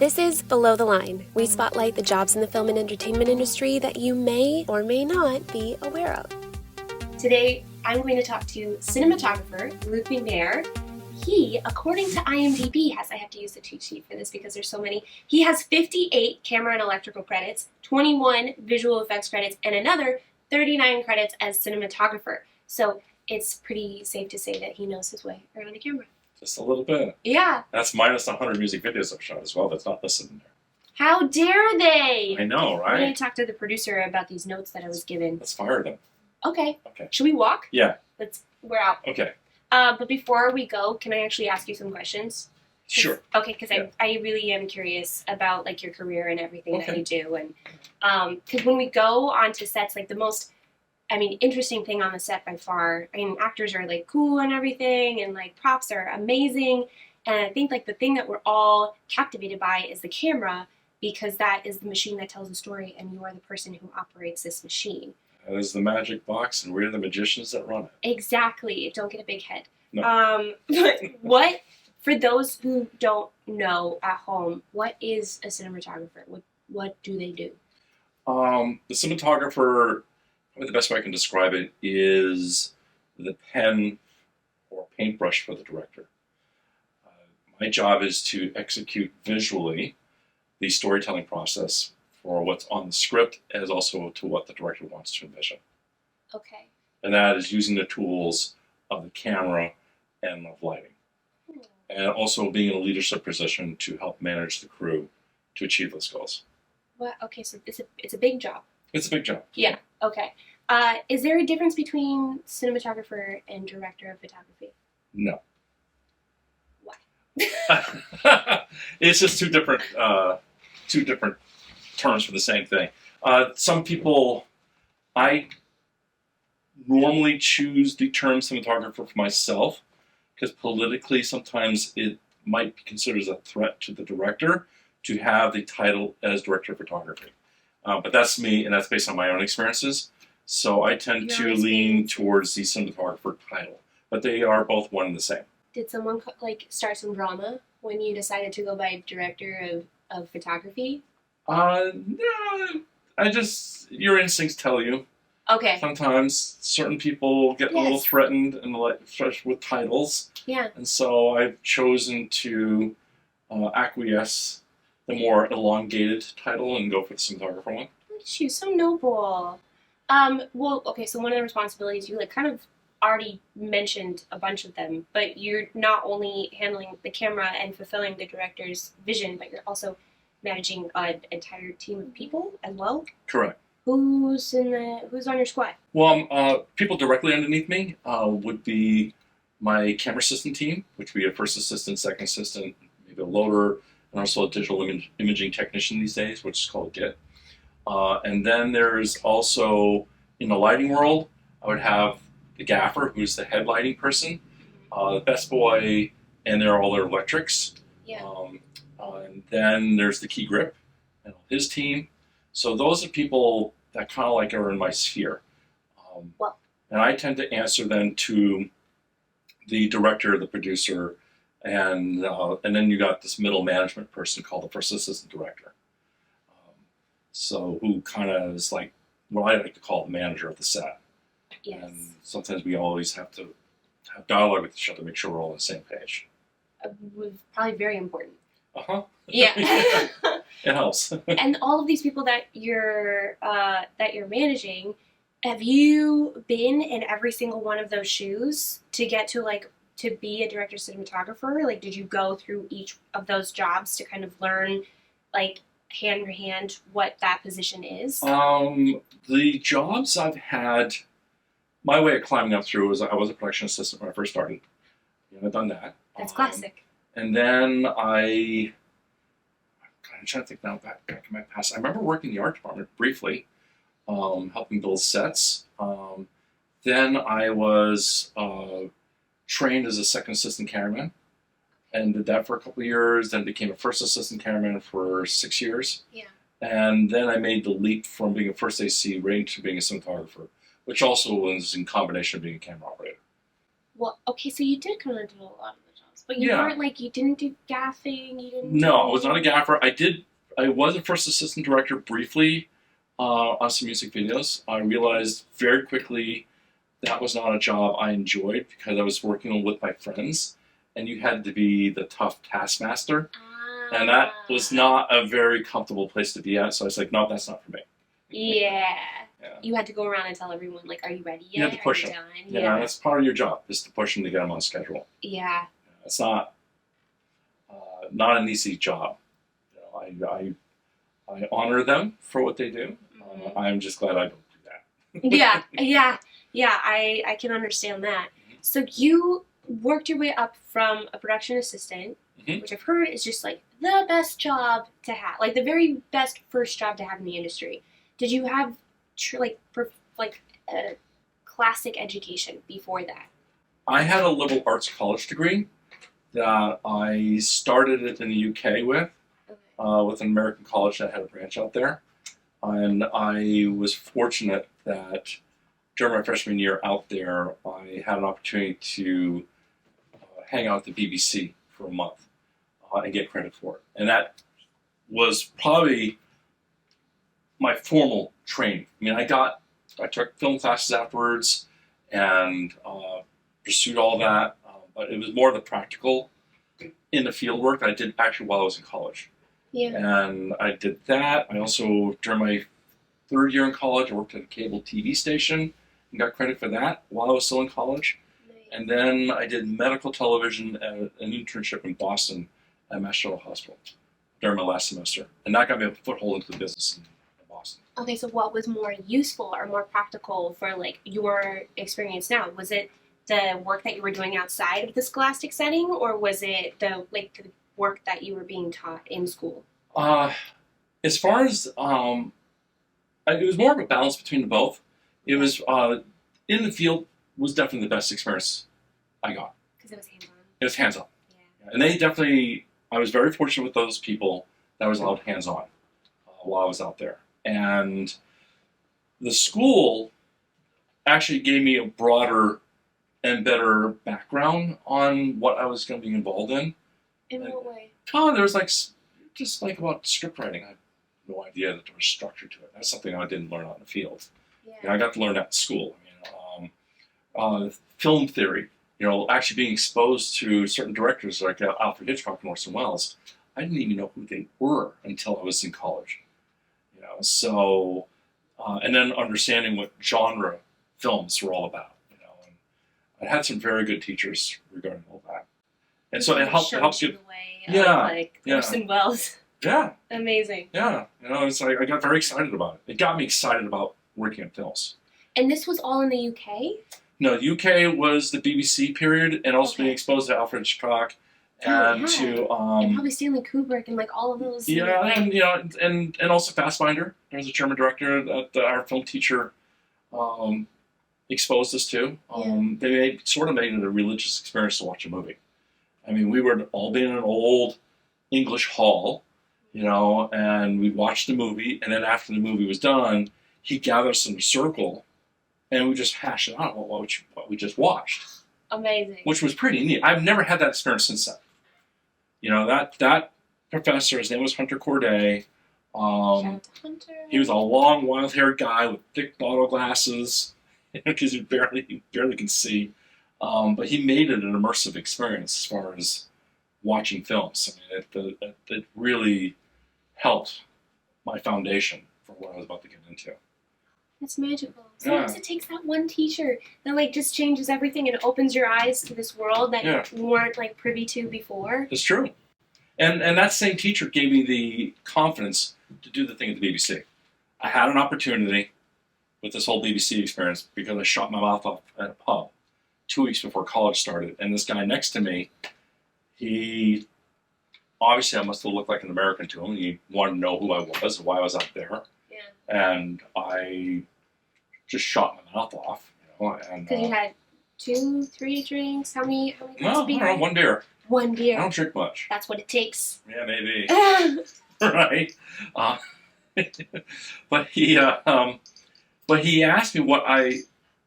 This is Below the Line. We spotlight the jobs in the film and entertainment industry that you may or may not be aware of. Today, I'm going to talk to cinematographer Luc Nicknair. He, according to IMDb, I have to use the cheat sheet for this because there's so many. He has 58 camera and electrical credits, 21 visual effects credits, and another 39 credits as cinematographer. So it's pretty safe to say that he knows his way around a camera. Just a little bit. Yeah. That's minus the 100 music videos I've shot as well. That's not listed in there. How dare they? I know, right? I'm going to talk to the producer about these notes that I was given. Let's fire them. Okay. Okay. Should we walk? Yeah. We're out. Okay. But before we go, can I actually ask you some questions? Sure. Okay, because Yeah. I really am curious about like your career and everything that Okay. you do, and because when we go onto sets, like the most, interesting thing on the set by far. Actors are like cool and everything, and like props are amazing, and I think like the thing that we're all captivated by is the camera, because that is the machine that tells the story, and you are the person who operates this machine. That is the magic box, and we're the magicians that run it. Exactly. Don't get a big head. No. But what, for those who don't know at home, what is a cinematographer? What do they do? The cinematographer, probably the best way I can describe it, is the pen or paintbrush for the director. My job is to execute visually the storytelling process for what's on the script, as also to what the director wants to envision. Okay. And that is using the tools of the camera and of lighting. And also being in a leadership position to help manage the crew to achieve those goals. What? Okay, so it's a big job. It's a big job. Yeah. Okay. Is there a difference between cinematographer and director of photography? No. Why? It's just two different terms for the same thing. Some people, I normally choose the term cinematographer for myself because politically sometimes it might be considered as a threat to the director to have the title as director of photography. But that's me, and that's based on my own experiences. So I tend to lean towards the cinematographer title, but they are both one and the same. Did someone start some drama when you decided to go by director of photography? No, your instincts tell you. Okay. Sometimes certain people get a little threatened and with titles. Yeah. And so I've chosen to acquiesce the more elongated title and go for the cinematographer one. Look at you, so noble. Well, okay, so one of the responsibilities, you kind of already mentioned a bunch of them, but you're not only handling the camera and fulfilling the director's vision, but you're also managing an entire team of people as well. Correct. Who's on your squad? Well, people directly underneath me would be my camera assistant team, which would be a first assistant, second assistant, maybe a loader, and also a digital imaging technician these days, which is called DIT. And then there's also, in the lighting world, I would have the gaffer, who's the head lighting person, the best boy, and they're all their electrics. Yeah. And then there's the key grip and his team. So those are people that kind of are in my sphere. And I tend to answer then to the director, the producer, and then you got this middle management person called the first assistant director. So who kind of is like what I like to call the manager of the set. Yes. And sometimes we always have to have dialogue with each other, make sure we're all on the same page. Probably very important. Uh-huh. Yeah. It helps. And all of these people that you're managing, have you been in every single one of those shoes to get to be a director cinematographer? Did you go through each of those jobs to kind of learn hand in hand what that position is? The jobs I've had, my way of climbing up through was I was a production assistant when I first started. I've done that. That's classic. And then I'm trying to think now back in my past. I remember working in the art department briefly, helping build sets. Then I was trained as a second assistant cameraman and did that for a couple of years, then became a first assistant cameraman for 6 years. Yeah. And then I made the leap from being a first AC right into being a cinematographer, which also was in combination of being a camera operator. Well, okay, so you did kind of do a lot of the jobs But you weren't like, you didn't do gaffing, you didn't No, I was not a gaffer. I was a first assistant director briefly on some music videos. I realized very quickly that was not a job I enjoyed because I was working with my friends and you had to be the tough taskmaster. And that was not a very comfortable place to be at. So I was like, no, that's not for me. Yeah. You had to go around and tell everyone, like, are you ready yet? You had to push them. Yeah, that's part of your job, is to push them to get them on schedule. Yeah. It's not an easy job. You know, I honor them for what they do. Mm-hmm. I'm just glad I don't do that. Yeah. I can understand that. So you worked your way up from a production assistant, which I've heard is just like the best job to have, like the very best first job to have in the industry. Did you have a classic education before that? I had a liberal arts college degree that I started it in the UK with an American college that had a branch out there. And I was fortunate that during my freshman year out there, I had an opportunity to hang out at the BBC for a month and get credit for it. And that was probably my formal training. I mean, I took film classes afterwards and pursued all that, but it was more the practical in the field work that I did actually while I was in college. Yeah. And I did that. I also, during my third year in college, I worked at a cable TV station and got credit for that while I was still in college. Nice. And then I did medical television at an internship in Boston at Mass General Hospital during my last semester. And that got me a foothold into the business in Boston. Okay, so what was more useful or more practical for like your experience now? Was it the work that you were doing outside of the scholastic setting, or was it the work that you were being taught in school? As far as it was more of a balance between the both. It was in the field was definitely the best experience I got. Because it was hands-on. It was hands-on. Yeah. And they definitely, I was very fortunate with those people that I was allowed hands-on while I was out there. And the school actually gave me a broader and better background on what I was going to be involved in. In what way? Oh, there was just about script writing. I had no idea that there was structure to it. That's something I didn't learn out in the field. Yeah. And I got to learn that at school. Film theory, actually being exposed to certain directors like Alfred Hitchcock and Orson Welles. I didn't even know who they were until I was in college. So, and then understanding what genre films were all about. And I had some very good teachers regarding all that. And so it helps you. The way of, Orson Welles. Yeah. Amazing. Yeah. It's like I got very excited about it. It got me excited about working on films. And this was all in the UK? No, the UK was the BBC period, and also being exposed to Alfred Hitchcock and to and probably Stanley Kubrick and like all of those. Yeah, and also Fassbinder. There was a German director that our film teacher exposed us to. They made it a religious experience to watch a movie. I mean, we would all be in an old English hall, and we'd watch the movie, and then after the movie was done, he'd gather us in a circle, and we just hash it out what we just watched. Amazing. Which was pretty neat. I've never had that experience since then. That professor, his name was Hunter Corday. Shout out to Hunter. He was a long, wild-haired guy with thick bottle glasses, because you barely can see. But he made it an immersive experience as far as watching films. I mean, it really helped my foundation for what I was about to get into. That's magical. Sometimes it takes that one teacher that just changes everything and opens your eyes to this world that you weren't privy to before. It's true. And that same teacher gave me the confidence to do the thing at the BBC. I had an opportunity with this whole BBC experience because I shot my mouth off at a pub 2 weeks before college started. And this guy next to me, he obviously I must have looked like an American to him. He wanted to know who I was and why I was out there. Yeah. And I just shot my mouth off. Because you had 2, 3 drinks? How many No, one beer. One beer. I don't drink much. That's what it takes. Yeah, maybe. Right. But he asked me what I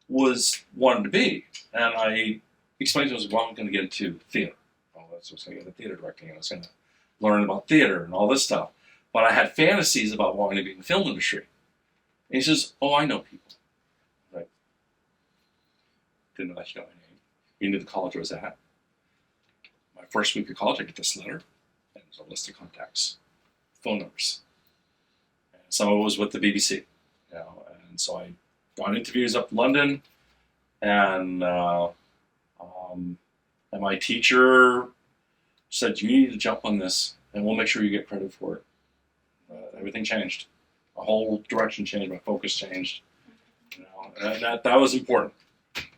wanted to be, and I explained to him, well, I'm going to get into theater. was going to get into theater directing. I was going to learn about theater and all this stuff. But I had fantasies about wanting to be in the film industry. And he says, "Oh, I know people." Like, didn't know that you know my name. You knew the college I was at. My first week of college, I get this letter, and it was a list of contacts, phone numbers. And some of it was with the BBC, you know. And so I got interviews up in London, and my teacher said, "You need to jump on this, and we'll make sure you get credit for it." Everything changed. My whole direction changed. My focus changed. You know, and that was important.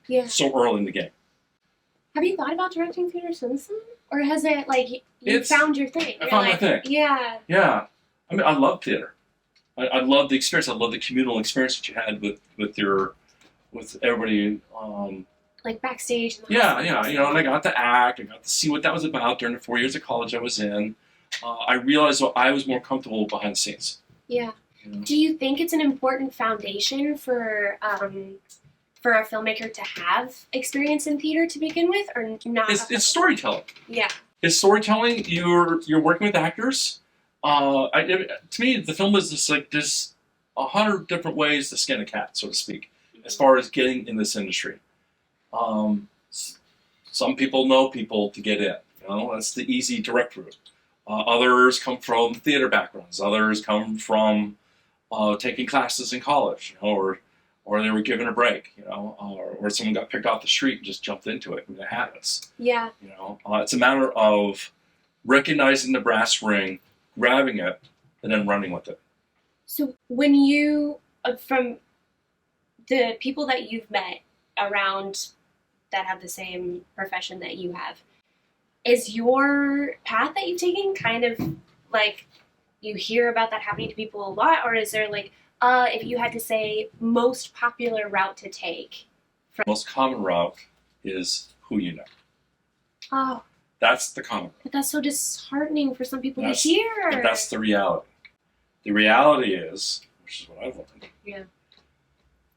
Yeah. So early in the game. Have you thought about directing theater since then? Or has it, like, you found your thing? I found my thing. Yeah. Yeah. I mean, I love theater. I love the experience. I love the communal experience that you had with everybody. Like backstage. Yeah. You know, and I got to act. I got to see what that was about during the 4 years of college I was in. I realized I was more comfortable behind the scenes. Yeah. You know? Do you think it's an important foundation for a filmmaker to have experience in theater to begin with, or not? It's storytelling. Yeah. It's storytelling. You're working with actors. To me, the film business, like, there's 100 different ways to skin a cat, so to speak, as far as getting in this industry. Some people know people to get in. You know, that's the easy direct route. Others come from theater backgrounds. Others come from taking classes in college, you know, or they were given a break, you know, or someone got picked off the street and just jumped into it. I mean, it happens. Yeah. You know, it's a matter of recognizing the brass ring, grabbing it, and then running with it. So when you, from the people that you've met around that have the same profession that you have, is your path that you've taken kind of like you hear about that happening to people a lot, or is there like, if you had to say most popular route to take? The most common route is who you know. Oh. That's the common route. But that's so disheartening for some people to hear. But that's the reality. The reality is, which is what I've learned. Yeah.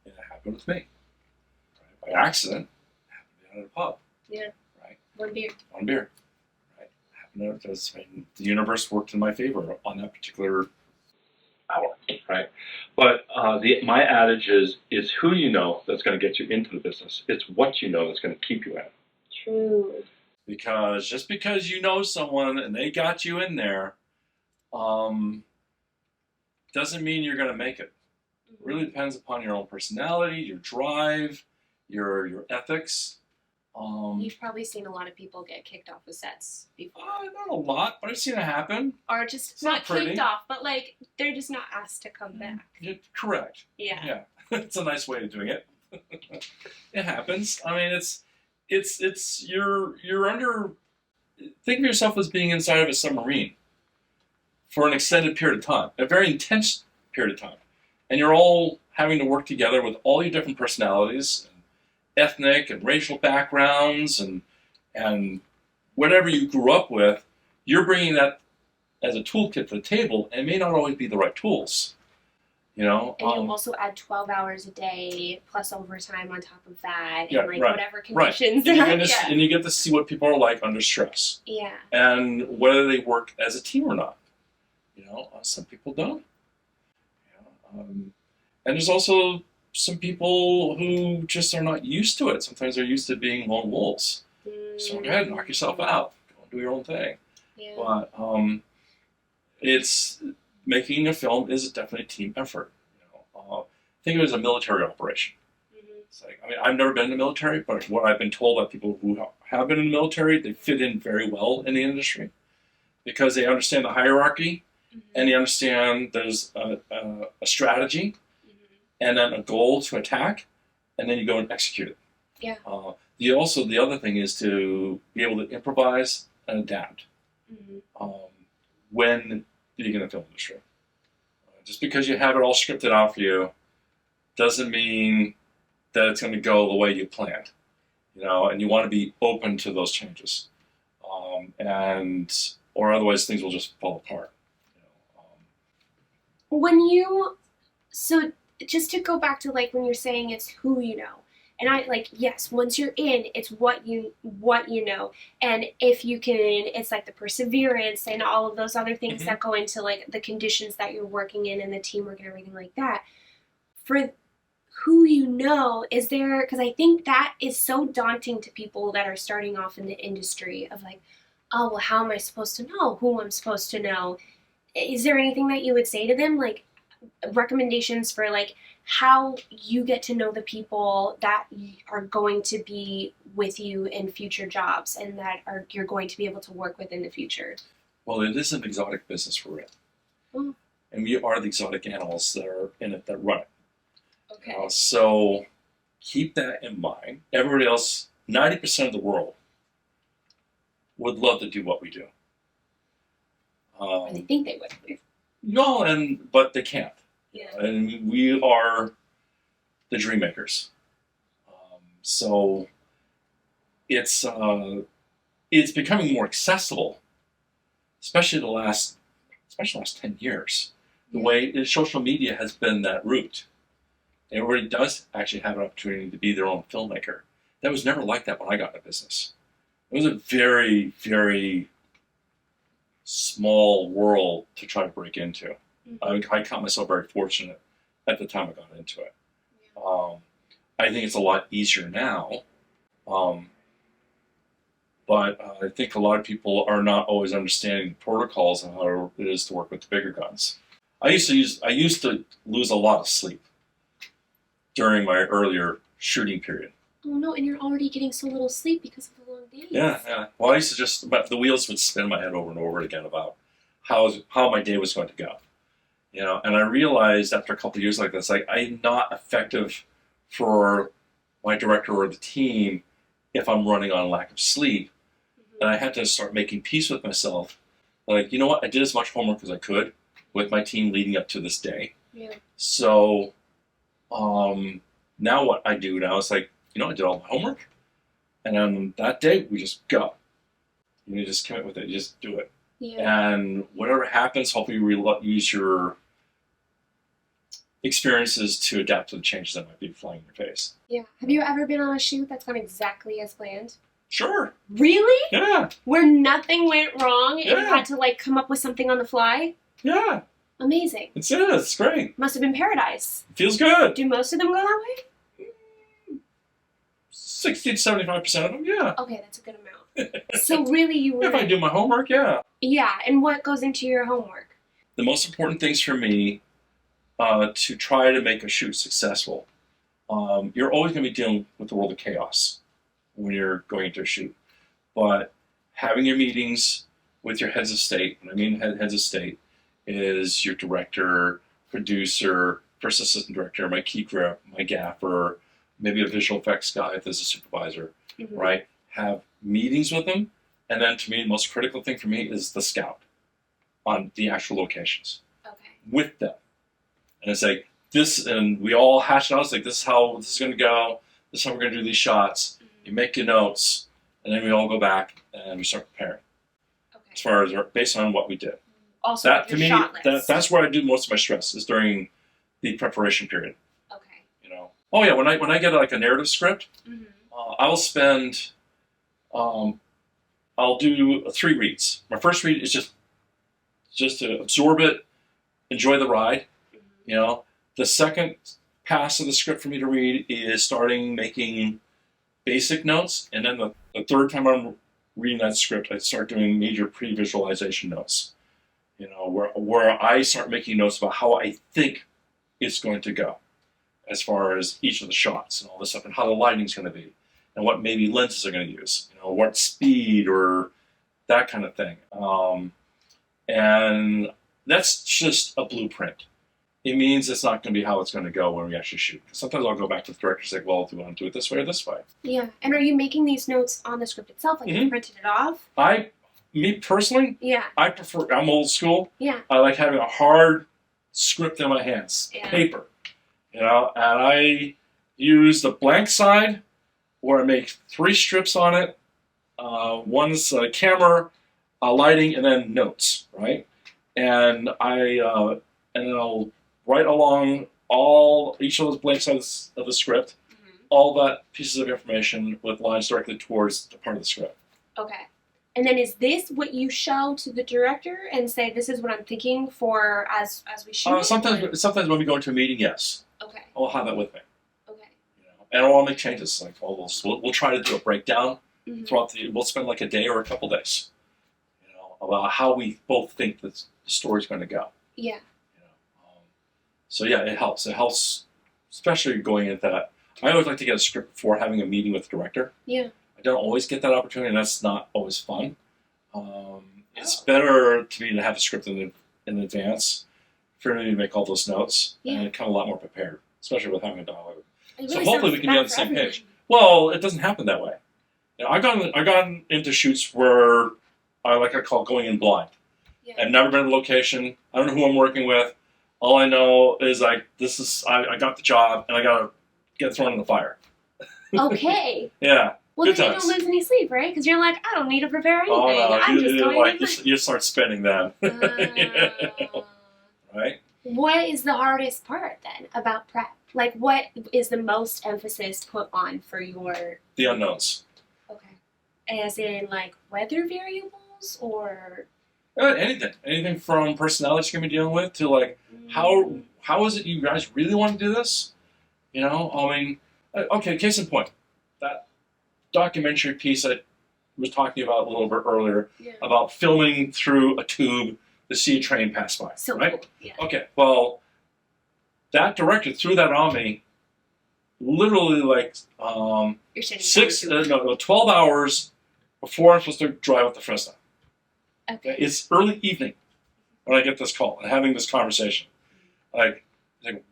It happened with me. Right? By accident, it happened at a pub. Yeah. Right? One beer. Right? It happened because the universe worked in my favor on that particular hour. Right? But my adage is who you know that's going to get you into the business. It's what you know that's going to keep you in it. True. Because just because you know someone and they got you in there, doesn't mean you're going to make it. It really depends upon your own personality, your drive, your ethics. You've probably seen a lot of people get kicked off of sets before. Not a lot, but I've seen it happen. Or just it's not kicked off, but like they're just not asked to come back. Correct. Yeah. It's a nice way of doing it. It happens. I mean, it's you're under. Think of yourself as being inside of a submarine for an extended period of time, a very intense period of time, and you're all having to work together with all your different personalities, and ethnic and racial backgrounds, and whatever you grew up with. You're bringing that as a toolkit to the table, and it may not always be the right tools. You know, and you also add 12 hours a day plus overtime on top of that, yeah, and like right, whatever conditions. Right. And you get to see what people are like under stress. Yeah. And whether they work as a team or not. You know, some people don't. You know, and there's also some people who just are not used to it. Sometimes they're used to being lone wolves. So go ahead, knock yourself out. Go and do your own thing. Yeah. But it's making a film is definitely a team effort. You know, think of it as a military operation. It's like, I mean, I've never been in the military, but what I've been told by people who have been in the military, they fit in very well in the industry because they understand the hierarchy and they understand there's a strategy and then a goal to attack, and then you go and execute it. Yeah. The other thing is to be able to improvise and adapt when being in the film industry. Just because you have it all scripted out for you doesn't mean that it's going to go the way you planned. You know, and you want to be open to those changes, or otherwise things will just fall apart. So just to go back to like when you're saying it's who you know, And I like, yes, once you're in, it's what you know. And if you can, it's like the perseverance and all of those other things that go into like the conditions that you're working in and the teamwork and everything like that. For who you know, is there, because I think that is so daunting to people that are starting off in the industry of like, oh, well, how am I supposed to know who I'm supposed to know? Is there anything that you would say to them, like recommendations for like how you get to know the people that are going to be with you in future jobs and that are you're going to be able to work with in the future? Well, it is an exotic business we're in. Mm. And we are the exotic animals that are in it that run it. Okay. So keep that in mind. Everybody else, 90% of the world, would love to do what we do. Or they think they would. No, but they can't. Yeah. And we are the dream makers. So it's becoming more accessible, especially the last 10 years. The way social media has been that route. Everybody does actually have an opportunity to be their own filmmaker. That was never like that when I got into business. It was a very, very small world to try to break into. I count myself very fortunate at the time I got into it. I think it's a lot easier now, but I think a lot of people are not always understanding protocols and how it is to work with the bigger guns. I used to lose a lot of sleep during my earlier shooting period. Oh no, and you're already getting so little sleep because of the long days. Yeah. Well, I used to but the wheels would spin in my head over and over again about how my day was going to go. And I realized after a couple of years like this, like I'm not effective for my director or the team if I'm running on lack of sleep. And I had to start making peace with myself. Like, you know what? I did as much homework as I could with my team leading up to this day. Yeah. So now what I do now is like, I did all my homework. And on that day, we just go. You just commit with it. You just do it. Yeah. And whatever happens, hopefully you use your experiences to adapt to the changes that might be flying in your face. Yeah. Have you ever been on a shoot that's gone exactly as planned? Sure. Really? Yeah. Where nothing went wrong and you had to like come up with something on the fly? Yeah. Amazing. It's great. Must have been paradise. Feels good. Do most of them go that way? 60 to 75% of them, yeah. Okay, that's a good amount. So really you were... If I do my homework, yeah. Yeah, and what goes into your homework? The most important things for me to try to make a shoot successful, you're always going to be dealing with the world of chaos when you're going into a shoot. But having your meetings with your heads of state, when I mean heads of state, is your director, producer, first assistant director, my key grip, my gaffer, maybe a visual effects guy if there's a supervisor, right? Have meetings with them. And then to me, the most critical thing for me is the scout on the actual locations. Okay. With them. And it's like this, and we all hash it out. It's like, this is how this is going to go. This is how we're going to do these shots. You make your notes, and then we all go back and we start preparing. Okay. As far as based on what we did. Also, that to me, that's where I do most of my stress is during the preparation period. Okay. Oh yeah, when I get like a narrative script, I'll spend, I'll do 3 reads. My first read is just to absorb it, enjoy the ride. The second pass of the script for me to read is starting making basic notes, and then the third time I'm reading that script, I start doing major pre-visualization notes. Where I start making notes about how I think it's going to go, as far as each of the shots and all this stuff, and how the lighting's going to be, and what maybe lenses are going to use, what speed or that kind of thing. And that's just a blueprint. It means it's not going to be how it's going to go when we actually shoot. Sometimes I'll go back to the director and say, well, do you want to do it this way or this way? Yeah. And are you making these notes on the script itself? Like you printed it off? Me personally, yeah. I'm old school. Yeah. I like having a hard script in my hands, paper. And I use the blank side where I make 3 strips on it. One's camera, lighting, and then notes, right? And then I'll write along each of those blank sides of the script, all that pieces of information with lines directly towards the part of the script. Okay. And then is this what you show to the director and say, this is what I'm thinking for as we shoot? Sometimes when we go into a meeting, yes. Okay. I'll have that with me. Okay. And I'll make changes. Like we'll try to do a breakdown throughout we'll spend like a day or a couple days, about how we both think the story's going to go. Yeah. So yeah, it helps. It helps, especially going into that. I always like to get a script before having a meeting with the director. Yeah. I don't always get that opportunity, and that's not always fun. It's better to me to have a script in advance for me to make all those notes and come a lot more prepared, especially with having a dialogue. Really, so hopefully we can be on the same page. Well, it doesn't happen that way. I've gotten into shoots where I call going in blind. Yeah. I've never been to a location. I don't know who I'm working with. All I know is I got the job and I gotta get thrown in the fire. Okay. Yeah. Well, good then times. you don't lose any sleep, right? Because you're like, I don't need to prepare anything. Oh no, I'm just going in. You start spinning then. Right. What is the hardest part then about prep? Like, what is the most emphasis put on for your... The unknowns. Okay. As in, like, weather variables or... Anything from personalities you're going to be dealing with to, like, how is it you guys really want to do this? Okay, case in point. That documentary piece I was talking about a little bit earlier about filming through a tube to see a train pass by, so right? Cool. Yeah. Okay, well, that director threw that on me literally 12 hours before I'm supposed to drive up to Fresno. Okay. It's early evening when I get this call and having this conversation. Like,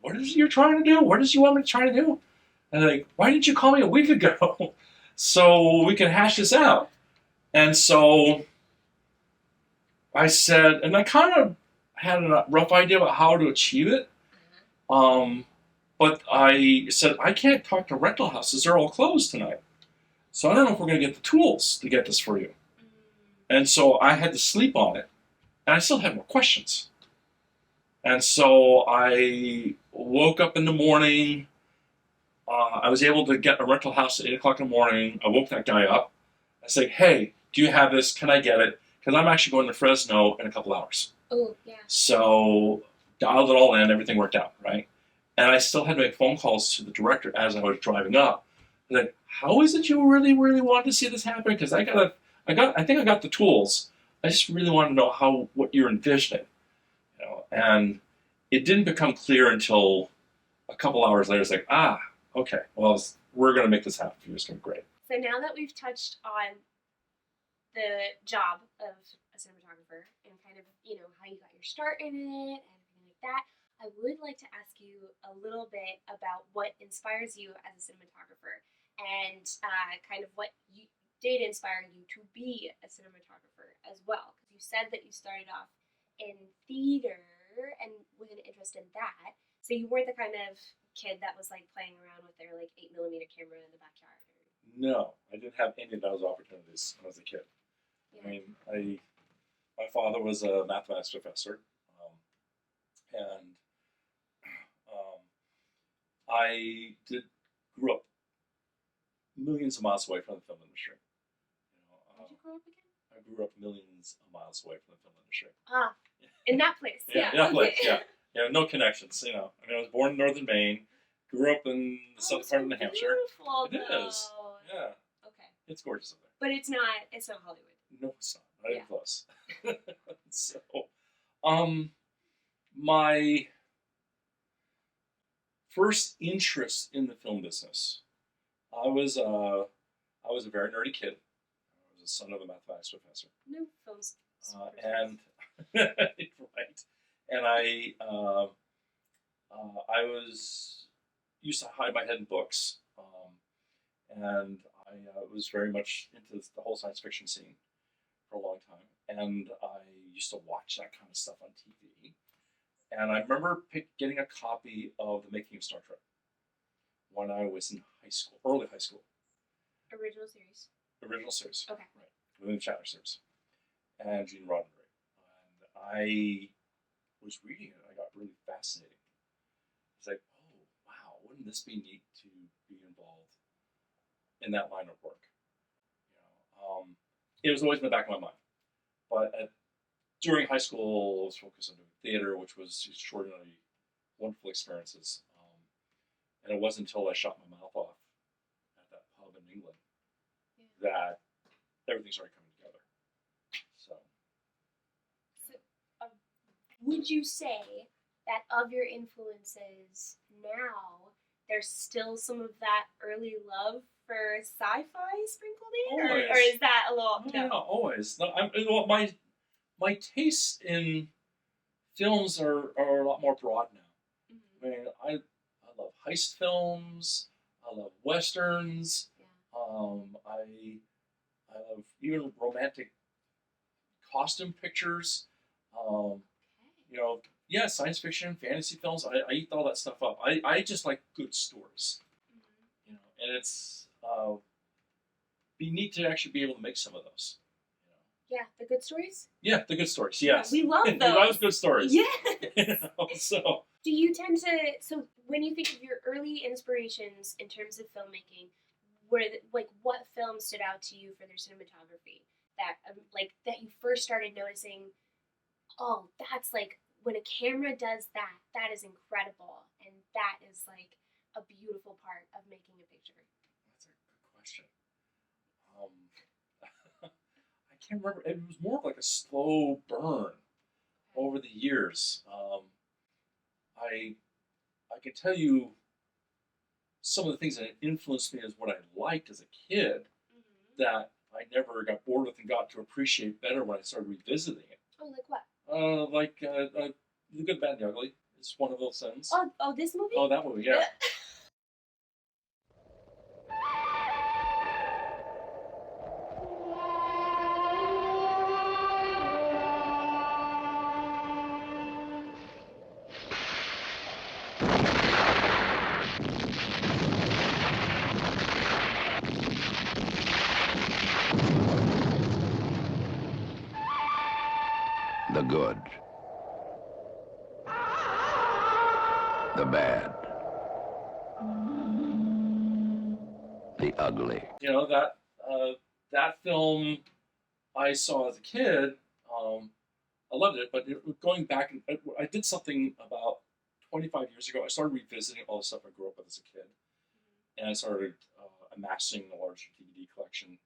what is it you're trying to do? What does you want me to try to do? And why didn't you call me a week ago so we can hash this out? And so I said, and I kind of had a rough idea about how to achieve it. But I said, I can't talk to rental houses. They're all closed tonight. So I don't know if we're going to get the tools to get this for you. And so I had to sleep on it. And I still had more questions. And so I woke up in the morning. I was able to get a rental house at 8 o'clock in the morning. I woke that guy up. I said, hey, do you have this? Can I get it? Because I'm actually going to Fresno in a couple hours. Oh, yeah. So dialed it all in. Everything worked out, right? And I still had to make phone calls to the director as I was driving up. Like, how is it you really, really wanted to see this happen? Because I think I got the tools. I just really wanted to know what you're envisioning. And it didn't become clear until a couple hours later. It's like, okay, well, we're going to make this happen for you. It's going to be great. So now that we've touched on the job of a cinematographer and kind of, how you got your start in it and everything like that, I would like to ask you a little bit about what inspires you as a cinematographer and kind of what did inspire you to be a cinematographer as well. Because you said that you started off in theater and with an interest in that. So you weren't the kind of kid that was playing around with their 8mm camera in the backyard. No, I didn't have any of those opportunities when I was a kid. Yeah. My father was a mathematics professor, and I grew up millions of miles away from the film industry. Where'd you grow up again? I grew up millions of miles away from the film industry. In that place, yeah. In that place, yeah. No connections, I was born in northern Maine, grew up in the southern part of New Hampshire. Beautiful, It is, yeah. Okay. It's gorgeous up there. But it's not Hollywood. No, it's not. Not even close. So, my first interest in the film business, I was a very nerdy kid. I was the son of a mathematics professor. No films. And right, and I used to hide my head in books, and I was very much into the whole science fiction scene for a long time, and I used to watch that kind of stuff on TV. And I remember getting a copy of The Making of Star Trek when I was in high school, early high school. Original series. Okay. Right. William Shatner series. And Gene Roddenberry. And I was reading it and I got really fascinated. It's like, oh, wow, wouldn't this be neat to be involved in that line of work. It was always in the back of my mind. But during high school, I was focused on doing theater, which was extraordinarily wonderful experiences. And it wasn't until I shot my mouth off at that pub in England that everything started coming together. So would you say that of your influences now, there's still some of that early love for sci-fi sprinkled in, or is that a little no? Always. No, my tastes in films are a lot more broad now. Mm-hmm. I mean, I love heist films. I love westerns. Yeah. I love even romantic costume pictures. Science fiction, fantasy films. I eat all that stuff up. I just like good stories. Mm-hmm. And it's be neat to actually be able to make some of those. Yeah, the good stories? Yeah, the good stories, yes. Yeah, we love those. We love good stories. Yeah. So. Do you tend to, so when you think of your early inspirations in terms of filmmaking, what films stood out to you for their cinematography? That you first started noticing, oh, that's like, when a camera does that, that is incredible. And that is like a beautiful part of making a picture. That's a good question. I can't remember. It was more of like a slow burn over the years. I can tell you some of the things that influenced me as what I liked as a kid that I never got bored with and got to appreciate better when I started revisiting it. Oh, like what? The Good, Bad, and the Ugly is one of those things. Oh, this movie? Oh, that movie, yeah. The good, the bad, the ugly. That film I saw as a kid, I loved it, but going back, I did something about 25 years ago. I started revisiting all the stuff I grew up with as a kid, and I started amassing a large DVD collection.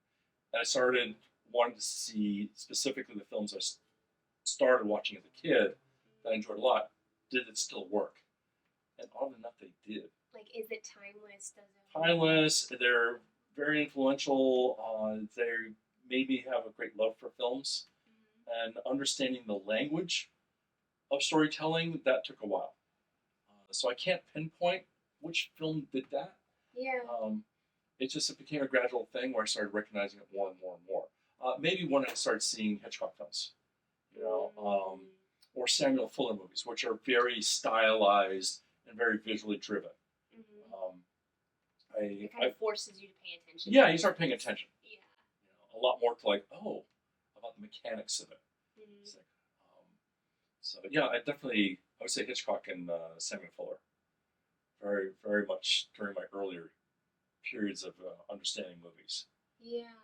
And I started wanting to see specifically the films I started watching as a kid that I enjoyed a lot. Did it still work? And oddly enough, they did. Like, is it timeless? Timeless. They're very influential. They maybe have a great love for films and understanding the language of storytelling. That took a while. So I can't pinpoint which film did that. Yeah. It became a gradual thing where I started recognizing it more and more and more. Maybe when I started seeing Hitchcock films, or Samuel Fuller movies, which are very stylized and very visually driven. It kind of forces you to pay attention. Yeah, you start paying attention. Yeah. A lot more to about the mechanics of it. I would say Hitchcock and Samuel Fuller. Very, very much during my earlier periods of understanding movies. Yeah.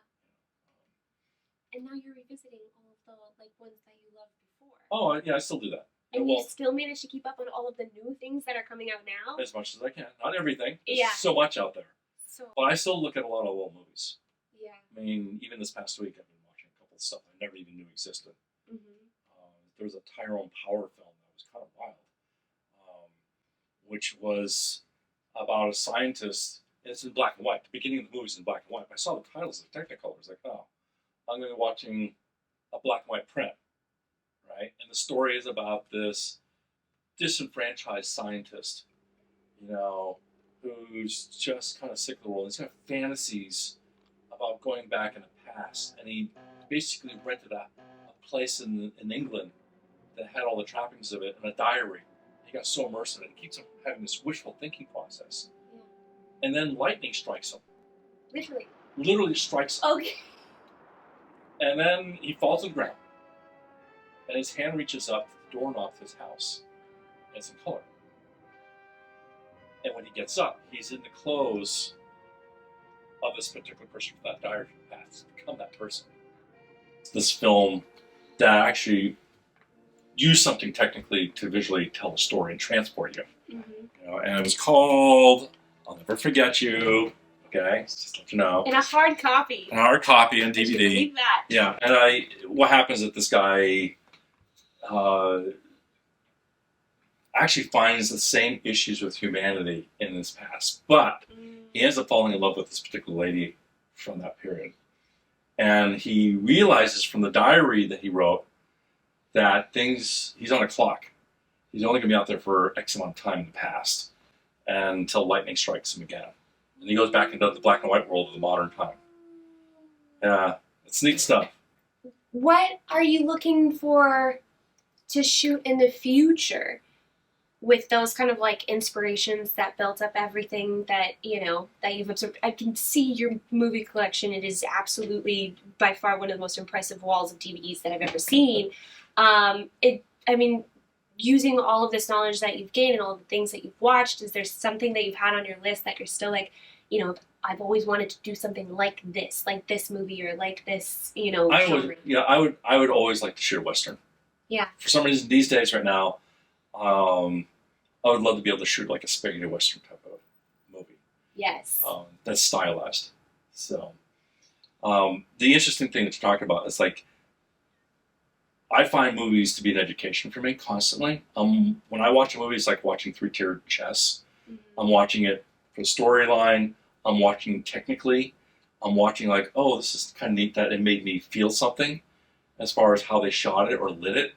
And now you're revisiting all of the ones that you loved before. Oh, yeah, I still do that. And you still manage to keep up on all of the new things that are coming out now? As much as I can. Not everything. There's so much out there. But I still look at a lot of old movies. Yeah. I mean, even this past week, I've been watching a couple of stuff I never even knew existed. There was a Tyrone Power film that was kind of wild, which was about a scientist. And it's in black and white. The beginning of the movie is in black and white. I saw the titles of Technicolor. I was like, oh, I'm going to be watching a black and white print. Right? And the story is about this disenfranchised scientist, who's just kind of sick of the world. He's got fantasies about going back in the past. And he basically rented a place in England that had all the trappings of it and a diary. He got so immersed in it. He keeps having this wishful thinking process. Yeah. And then lightning strikes him. Literally? Literally strikes him. Okay. And then he falls to the ground. And his hand reaches up to the doorknob of his house. And it's in color. And when he gets up, he's in the clothes of this particular person from that diary from the past to become that person. It's this film that actually used something technically to visually tell a story and transport you. You know, and it was called I'll Never Forget You. Okay, just to let you know. In a hard copy. In a hard copy and Would you DVD. believe that? Yeah, and what happens is that this guy actually finds the same issues with humanity in his past, but he ends up falling in love with this particular lady from that period. And he realizes from the diary that he wrote that he's on a clock. He's only going to be out there for X amount of time in the past until lightning strikes him again. And he goes back into the black and white world of the modern time. Yeah, it's neat stuff. What are you looking for to shoot in the future with those kind of like inspirations that built up everything that, you know, that you've observed? I can see your movie collection. It is absolutely by far one of the most impressive walls of DVDs that I've ever seen. Using all of this knowledge that you've gained and all the things that you've watched, is there something that you've had on your list that you're still like, you know, I've always wanted to do something like this movie or like this, you know, genre? I would always like to shoot a Western. Yeah. For some reason, these days right now, I would love to be able to shoot like a spaghetti Western type of movie. Yes. That's stylized. So, the interesting thing to talk about is like, I find movies to be an education for me constantly. When I watch a movie, it's like watching three-tiered chess. I'm watching it for the storyline. I'm watching technically. I'm watching like, oh, this is kind of neat that it made me feel something as far as how they shot it or lit it.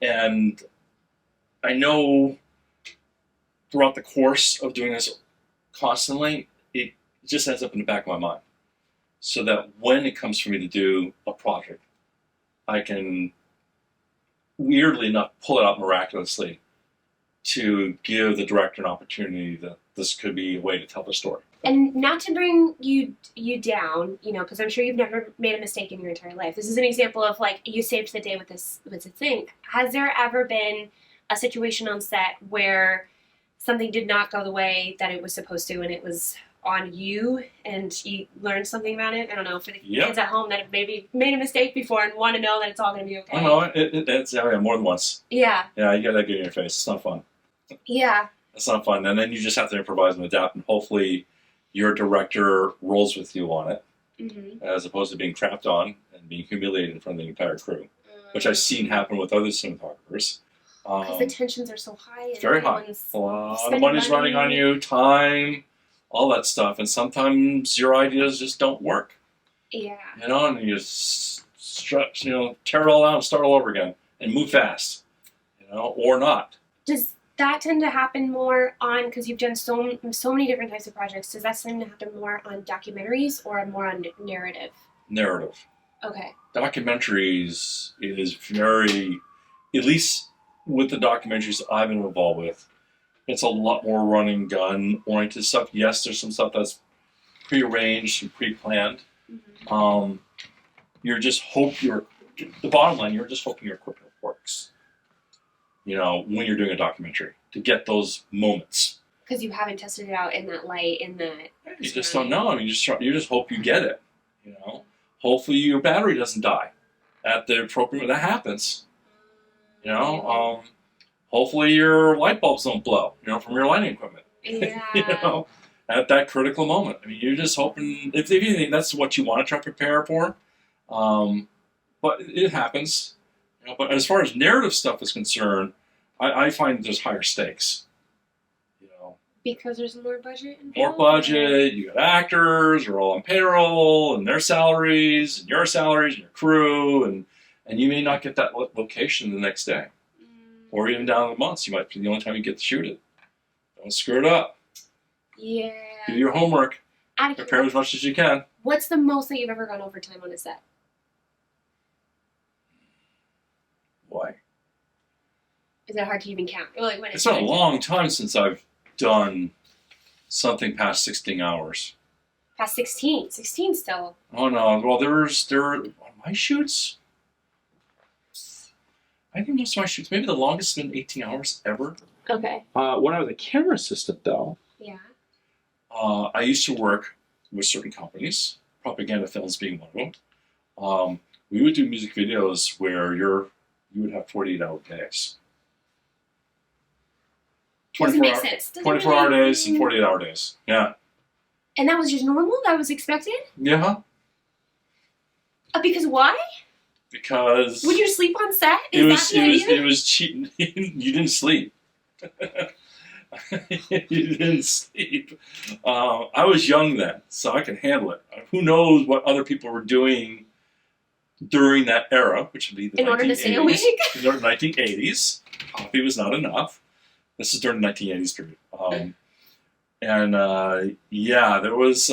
And I know throughout the course of doing this constantly, it just ends up in the back of my mind. So that when it comes for me to do a project, I can, weirdly enough, pull it out miraculously to give the director an opportunity that this could be a way to tell the story. And not to bring you down, you know, because I'm sure you've never made a mistake in your entire life. This is an example of like you saved the day with this thing. Has there ever been a situation on set where something did not go the way that it was supposed to, and it was on you, and you learned something about it? I don't know, for the kids at home that have maybe made a mistake before and want to know that it's all going to be okay. I know, it's more than once. Yeah. Yeah, you got that good in your face. It's not fun. Yeah. It's not fun. And then you just have to improvise and adapt, and hopefully your director rolls with you on it, as opposed to being crapped on and being humiliated in front of the entire crew, which I've seen happen with other cinematographers. Because the tensions are so high. It's very high. A lot of money's running on you, time, all that stuff, and sometimes your ideas just don't work. Yeah. You know, and you just stretch, tear it all out and start all over again and move fast, or not. Does that tend to happen more on, because you've done so many different types of projects, does that tend to happen more on documentaries or more on narrative? Narrative. Okay. Documentaries is very, at least with the documentaries I've been involved with, it's a lot more running gun oriented stuff. Yes, there's some stuff that's prearranged and pre-planned. The bottom line, you're just hoping your equipment works. When you're doing a documentary, to get those moments. Because you haven't tested it out in that light, in that. You just don't know. I mean, you just hope you get it. Hopefully your battery doesn't die at the appropriate. That happens. Hopefully your light bulbs don't blow. From your lighting equipment. Yeah. At that critical moment. I mean, you're just hoping. If anything, that's what you want to try to prepare for. But it happens. But as far as narrative stuff is concerned, I find there's higher stakes. Because there's more budget involved? More budget, you got actors, you're all on payroll, and their salaries, and your salaries, and your crew, and you may not get that location the next day. Or even down the months, you might be the only time you get to shoot it. Don't screw it up. Yeah. Do your homework. Prepare as much as you can. What's the most that you've ever gone overtime on a set? Why? Is it hard to even count? Like when it's been a long time since I've done something past 16 hours. Past 16? 16 still? Oh no, well there are my shoots. I think most of my shoots, maybe the longest has been 18 hours ever. Okay. When I was a camera assistant, though, Yeah. I used to work with certain companies, propaganda films being one of them. We would do music videos where you would have 48-hour days. Doesn't make sense. 24-hour days and 48-hour days. Yeah. And that was just normal? That was expected? Yeah. Because why? Because would you sleep on set? It was cheating. You didn't sleep. You didn't sleep. I was young then, so I could handle it. Who knows what other people were doing during that era, which would be the in order to stay awake? In the 1980s. Coffee was not enough. This is during the 1980s period. Yeah, there was.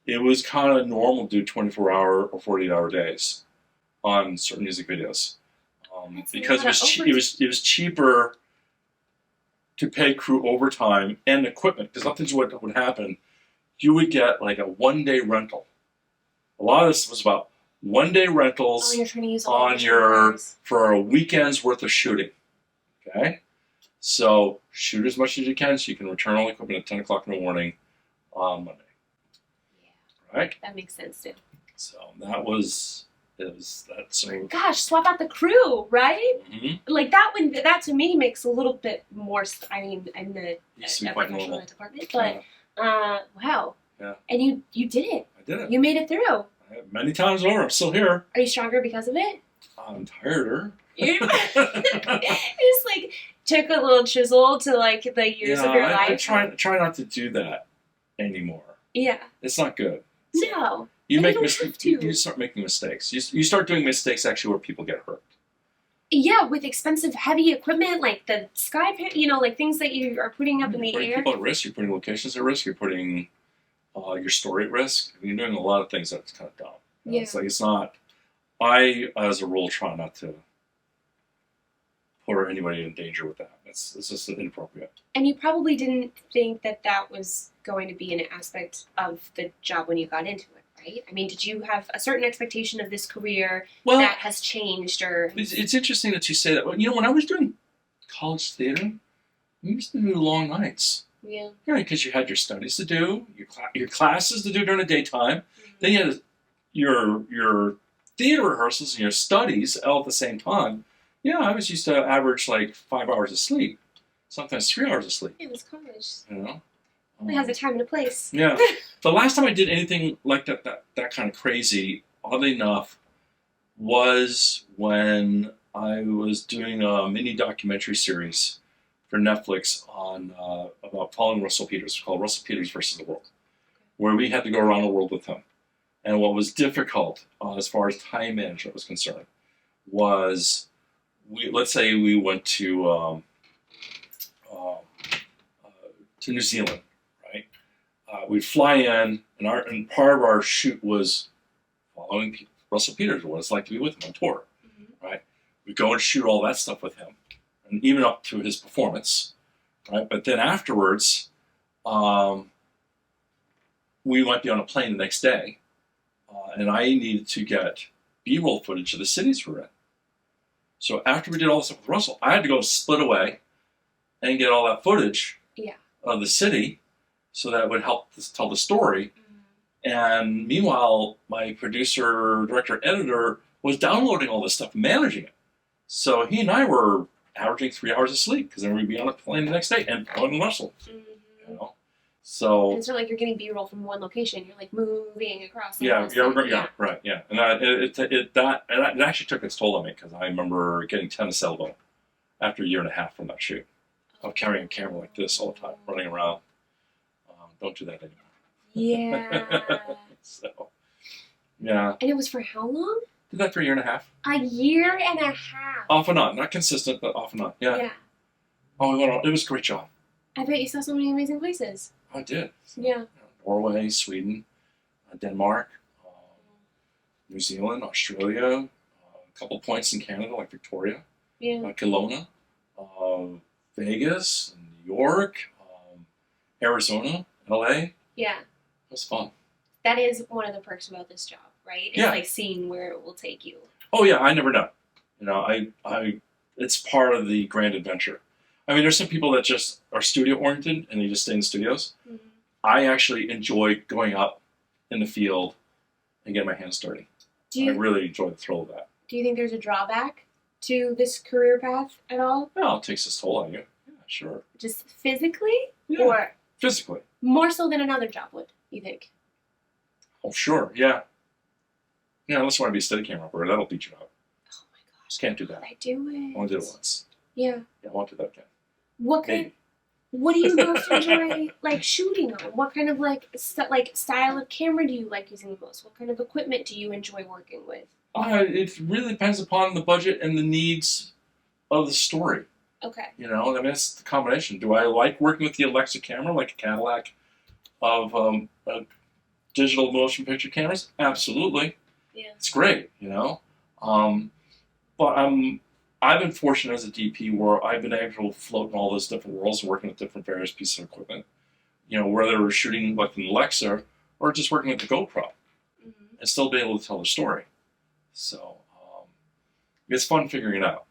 It was kind of normal to do 24-hour or 48-hour days on certain music videos, because it was cheaper to pay crew overtime and equipment. Because sometimes what would happen, you would get like a one-day rental. A lot of this was about one-day rentals you're trying to use for a weekend's worth of shooting. Okay, so shoot as much as you can so you can return all the equipment at 10 o'clock in the morning on Monday. Yeah, right. That makes sense too. So that was. So gosh, swap out the crew, right? Mm-hmm. Like that to me makes a little bit more. I mean, I'm the professional in the department, but wow. Yeah. And you did it. I did it. You made it through. Many times over. I'm still here. Are you stronger because of it? I'm tireder. You just like took a little chisel to like the years of your life. I try not to do that anymore. Yeah. It's not good. No. You make mistakes. You start making mistakes. You start doing mistakes actually where people get hurt. Yeah, with expensive, heavy equipment like the sky, like things that you are putting up in the air. People at risk. You're putting locations at risk. You're putting your story at risk. You're doing a lot of things that's kind of dumb. Yeah. It's like it's not. I, as a rule, try not to put anybody in danger with that. It's just inappropriate. And you probably didn't think that was going to be an aspect of the job when you got into it, right? I mean, did you have a certain expectation of this career that has changed? Or it's interesting that you say that. When I was doing college theater, we used to do long nights. Yeah. Because you had your studies to do, your classes to do during the daytime. Mm-hmm. Then you had your theater rehearsals and your studies all at the same time. Yeah, I was used to average like 5 hours of sleep, sometimes 3 hours of sleep. It was college. It has a time and a place. Yeah. The last time I did anything like that kind of crazy, oddly enough, was when I was doing a mini documentary series for Netflix on about following Russell Peters, called Russell Peters versus the World, where we had to go around the world with him. And what was difficult as far as time management was concerned was, let's say we went to New Zealand, right? We'd fly in, and part of our shoot was following Russell Peters, what it's like to be with him on tour, mm-hmm. right? We'd go and shoot all that stuff with him, and even up to his performance, right? But then afterwards, we might be on a plane the next day, and I needed to get B-roll footage of the cities we're in. So after we did all this stuff with Russell, I had to go split away and get all that footage of the city so that would help tell the story. Mm-hmm. And meanwhile, my producer, director, editor was downloading all this stuff and managing it. So he and I were averaging 3 hours of sleep because then we'd be on a plane the next day and following Russell. Mm-hmm. So it's not like you're getting B-roll from one location. You're like moving across. Yeah, right. And it actually took its toll on me because I remember getting tennis elbow after a year and a half from that shoot of carrying a camera like this all the time, running around. Don't do that anymore. Yeah. So, yeah. And it was for how long? Did that for a year and a half. A year and a half. Off and on, not consistent, but off and on. Yeah. Yeah. Oh, it was a great job. I bet you saw so many amazing places. I did. Yeah. Norway, Sweden, Denmark, New Zealand, Australia, a couple points in Canada like Victoria, Kelowna, Vegas, New York, Arizona, LA. Yeah. It was fun. That is one of the perks about this job, right? It's like seeing where it will take you. Oh yeah, I never know. You know, it's part of the grand adventure. I mean, there's some people that just are studio oriented and they just stay in the studios. Mm-hmm. I actually enjoy going up in the field and getting my hands dirty. I really enjoy the thrill of that. Do you think there's a drawback to this career path at all? Well, it takes its toll on you. Yeah, sure. Just physically? Yeah, or physically. More so than another job would, you think? Oh, sure, yeah. Yeah, unless you want to be a Steadicam operator, that'll beat you up. Oh my gosh. Just can't do that. I do it. I only did it once. Yeah. Yeah, I won't do that again. What do you most enjoy, like, shooting on? What kind of, like style of camera do you like using the most? What kind of equipment do you enjoy working with? It really depends upon the budget and the needs of the story. Okay. You know, I mean, it's the combination. Do I like working with the Alexa camera, like a Cadillac of digital motion picture cameras? Absolutely. Yeah. It's great, you know. But I've been fortunate as a DP where I've been able to float in all those different worlds and working with different various pieces of equipment. You know, whether we're shooting like an Alexa or just working with the GoPro, and still be able to tell the story. So it's fun figuring it out.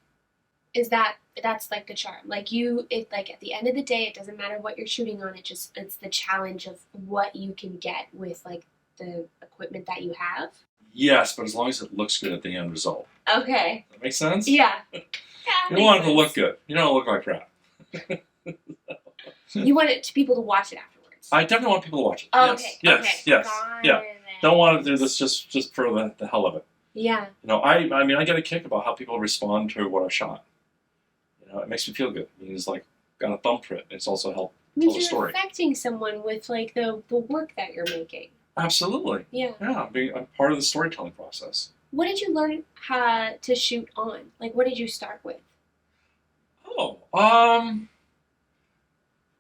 That's like the charm. Like at the end of the day, it doesn't matter what you're shooting on. It's the challenge of what you can get with like the equipment that you have. Yes, but as long as it looks good at the end result. Okay. That makes sense? Yeah. You want it to look good. You don't look like crap. You want people to watch it afterwards. I definitely want people to watch it. Oh, yes. Okay. Yes. Okay. Yes. Got Yeah. it. Don't want to do this just for the hell of it. Yeah. You know, I mean, I get a kick about how people respond to what I've shot. You know, it makes me feel good. I mean, it's like got a thumbprint. It's also helped tell the story. You're affecting someone with like the work that you're making. Absolutely. Yeah. Yeah, I'm part of the storytelling process. What did you learn how to shoot on? Like, what did you start with? Oh,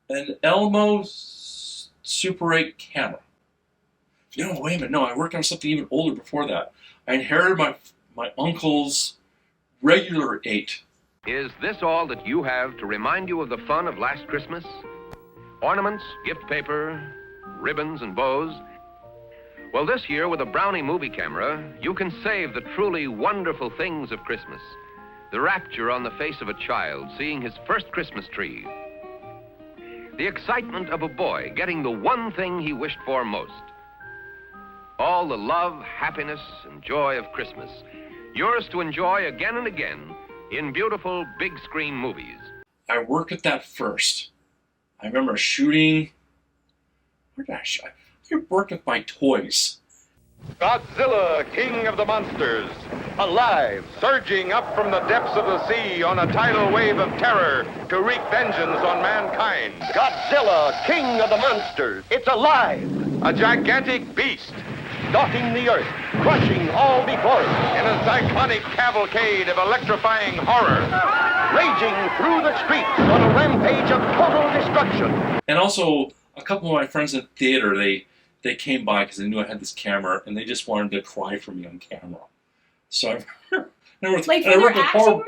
an Elmo Super 8 camera. You know, wait a minute, no, I worked on something even older before that. I inherited my uncle's regular 8. Is this all that you have to remind you of the fun of last Christmas? Ornaments, gift paper, ribbons and bows? Well, this year with a Brownie movie camera, you can save the truly wonderful things of Christmas. The rapture on the face of a child seeing his first Christmas tree. The excitement of a boy getting the one thing he wished for most. All the love, happiness, and joy of Christmas. Yours to enjoy again and again in beautiful big screen movies. I worked at that first. I remember shooting. Where did I shoot? I worked with my toys. Godzilla, king of the monsters, alive, surging up from the depths of the sea on a tidal wave of terror to wreak vengeance on mankind. Godzilla, king of the monsters, it's alive! A gigantic beast, Stalking the earth, crushing all before it. in a cyclonic cavalcade of electrifying horror. Raging through the streets on a rampage of total destruction. And also, a couple of my friends in theater, they came by because they knew I had this camera, and they just wanted to cry for me on camera. So I remember, Like for their action reel?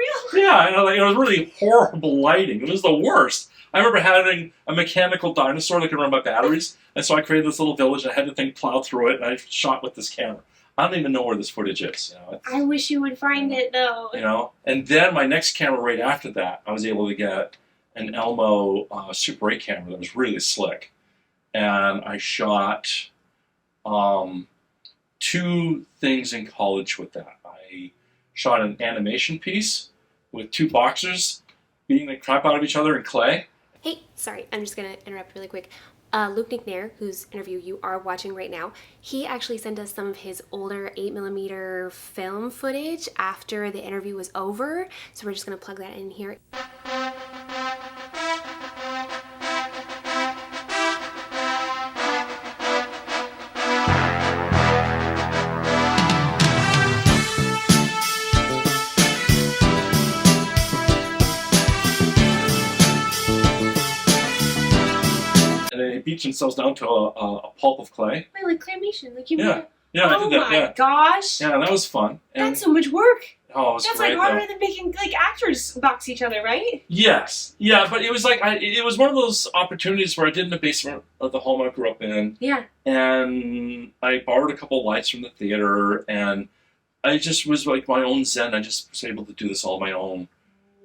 Yeah, and it was really horrible lighting. It was the worst. I remember having a mechanical dinosaur that could run by batteries, and so I created this little village, and I had the thing plow through it, and I shot with this camera. I don't even know where this footage is. You know, I wish you would find it, though. You know, and then my next camera right after that, I was able to get an Elmo Super 8 camera that was really slick, and I shot 2 things in college with that. I shot an animation piece with 2 boxers beating the crap out of each other in clay. Hey, sorry, I'm just going to interrupt really quick. Luc Nicknair, whose interview you are watching right now, he actually sent us some of his older 8mm film footage after the interview was over, so we're just going to plug that in here. Beat themselves down to a pulp of clay. Wait, like claymation, like you Yeah, I oh did that. my Yeah, gosh! yeah, that was fun. And, That's so much work. oh, it was That's great, like harder though. than making like actors box each other, right? Yes, yeah, but it was like it was one of those opportunities where I did in the basement of the home I grew up in, Yeah. and I borrowed a couple lights from the theater and I just was like my own zen. I just was able to do this all on my own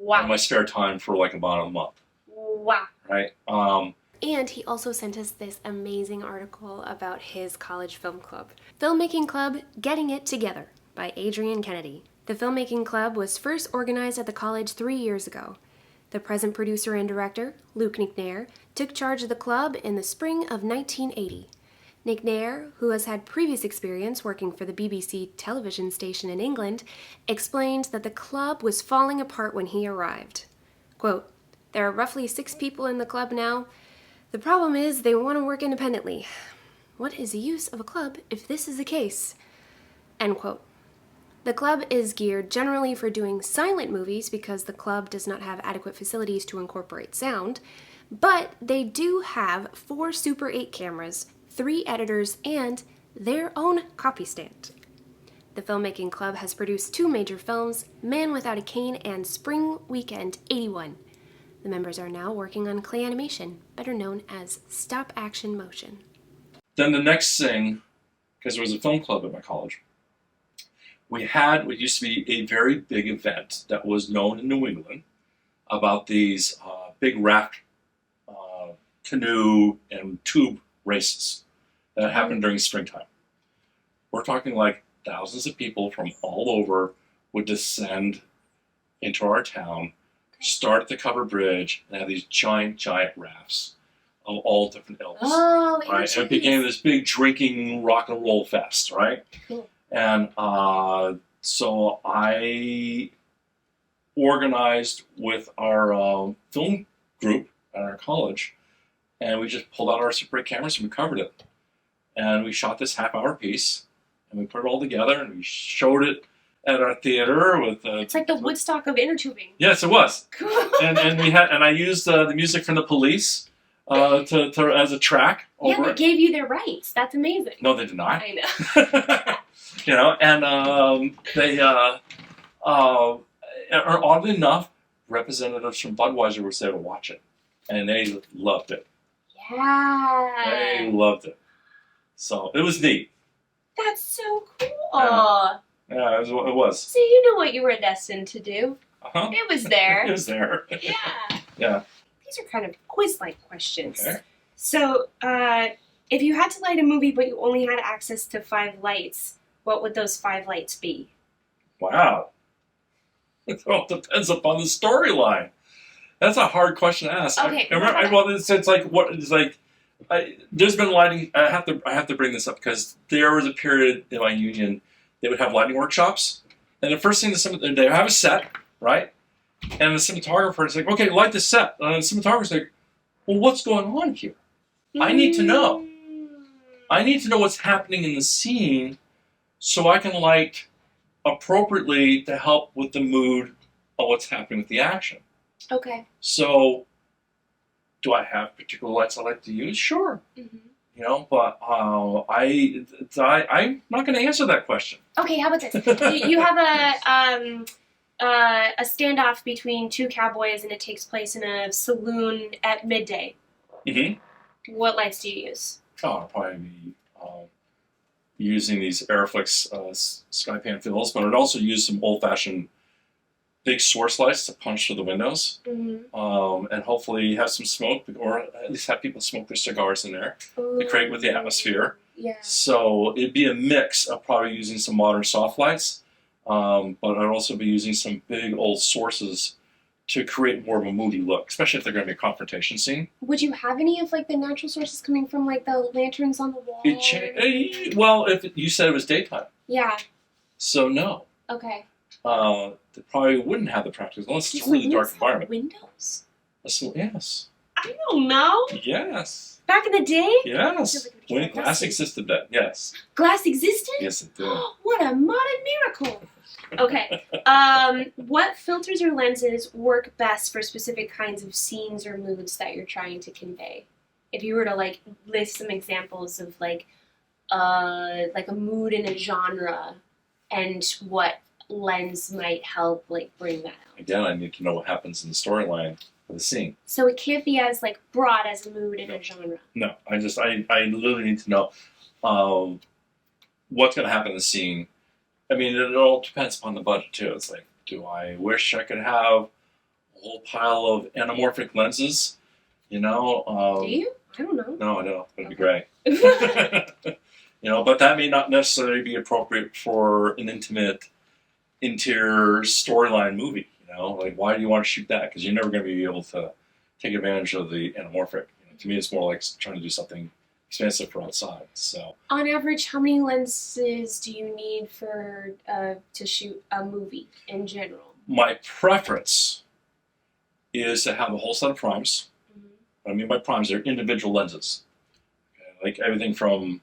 in my spare time for like about a month. Wow. Right. And he also sent us this amazing article about his college film club. Filmmaking Club Getting It Together by Adrian Kennedy. The Filmmaking Club was first organized at the college 3 years ago. The present producer and director, Luc Nicknair, took charge of the club in the spring of 1980. Nicknair, who has had previous experience working for the BBC television station in England, explained that the club was falling apart when he arrived. Quote, "There are roughly 6 people in the club now. The problem is they want to work independently. What is the use of a club if this is the case?" End quote. The club is geared generally for doing silent movies because the club does not have adequate facilities to incorporate sound, but they do have 4 Super 8 cameras, 3 editors, and their own copy stand. The Filmmaking Club has produced 2 major films, Man Without a Cane and Spring Weekend '81. The members are now working on clay animation, better known as stop-action motion. Then the next thing, because there was a film club at my college, we had what used to be a very big event that was known in New England about these big raft, canoe, and tube races that happened during springtime. We're talking like thousands of people from all over would descend into our town, start at the covered bridge, and have these giant rafts of all different ilks. Oh, right? And it became this big drinking rock and roll fest, right? Cool. And so I organized with our film group at our college, and we just pulled out our Super 8 cameras and we covered it. And we shot this half-hour piece, and we put it all together, and we showed it at our theater with. It's like the Woodstock of inner tubing. Yes, it was. Cool. and I used the music from the Police to as a track over they it. gave you their rights. That's amazing. No, they did not. I know. You know, and they oddly enough, representatives from Budweiser were there to watch it, and they loved it. Yeah. They loved it. So it was neat. That's so cool. Yeah, it was. So you know what you were destined to do. Uh-huh. It was there. It was there. Yeah. Yeah. These are kind of quiz-like questions. Okay. So, if you had to light a movie but you only had access to 5 lights, what would those 5 lights be? Wow. It all depends upon the storyline. That's a hard question to ask. Okay. It's like what it's like. There's been lighting. I have to bring this up because there was a period in my union they would have lighting workshops, and the first thing they have a set, right? And the cinematographer is like, "Okay, light the set." And the cinematographer's like, "Well, what's going on here? I need to know. I need to know what's happening in the scene, so I can light appropriately to help with the mood of what's happening with the action." Okay. So, do I have particular lights I like to use? Sure. Mm-hmm. You know, but I'm not going to answer that question. Okay, how about this? You have a standoff between 2 cowboys, and it takes place in a saloon at midday. Mm-hmm. What lights do you use? Oh, I'll probably be using these Airflex Skypan fills, but I'd also use some old-fashioned big source lights to punch through the windows, and hopefully have some smoke, or at least have people smoke their cigars in there to create with the atmosphere. Yeah. So it'd be a mix of probably using some modern soft lights, but I'd also be using some big old sources to create more of a moody look, especially if they're going to be a confrontation scene. Would you have any of like the natural sources coming from like the lanterns on the wall? Well, if you said it was daytime. Yeah. So no. Okay. They probably wouldn't have the practice unless it's a really dark environment. Windows? Yes. I don't know. Yes. Back in the day? Yes. When glass existed then, yes. Glass existed? Yes, it did. What a modern miracle. Okay. What filters or lenses work best for specific kinds of scenes or moods that you're trying to convey? If you were to like list some examples of like a mood in a genre and what lens might help like bring that out. Again, I need to know what happens in the storyline of the scene. So it can't be as like broad as a mood in a genre. No, I literally need to know what's going to happen in the scene I mean, it all depends upon the budget too. It's like, do I wish I could have a whole pile of anamorphic lenses? You know? Do you? I don't know. No, I know. It'd be great. You know, but that may not necessarily be appropriate for an intimate interior storyline movie. You know, like why do you want to shoot that? Because you're never going to be able to take advantage of the anamorphic. You know, to me, it's more like trying to do something expensive for outside. So, On average, how many lenses do you need for to shoot a movie in general? my preference is to have a whole set of primes. Mm-hmm. What I mean by primes, they're individual lenses. Okay? Like everything from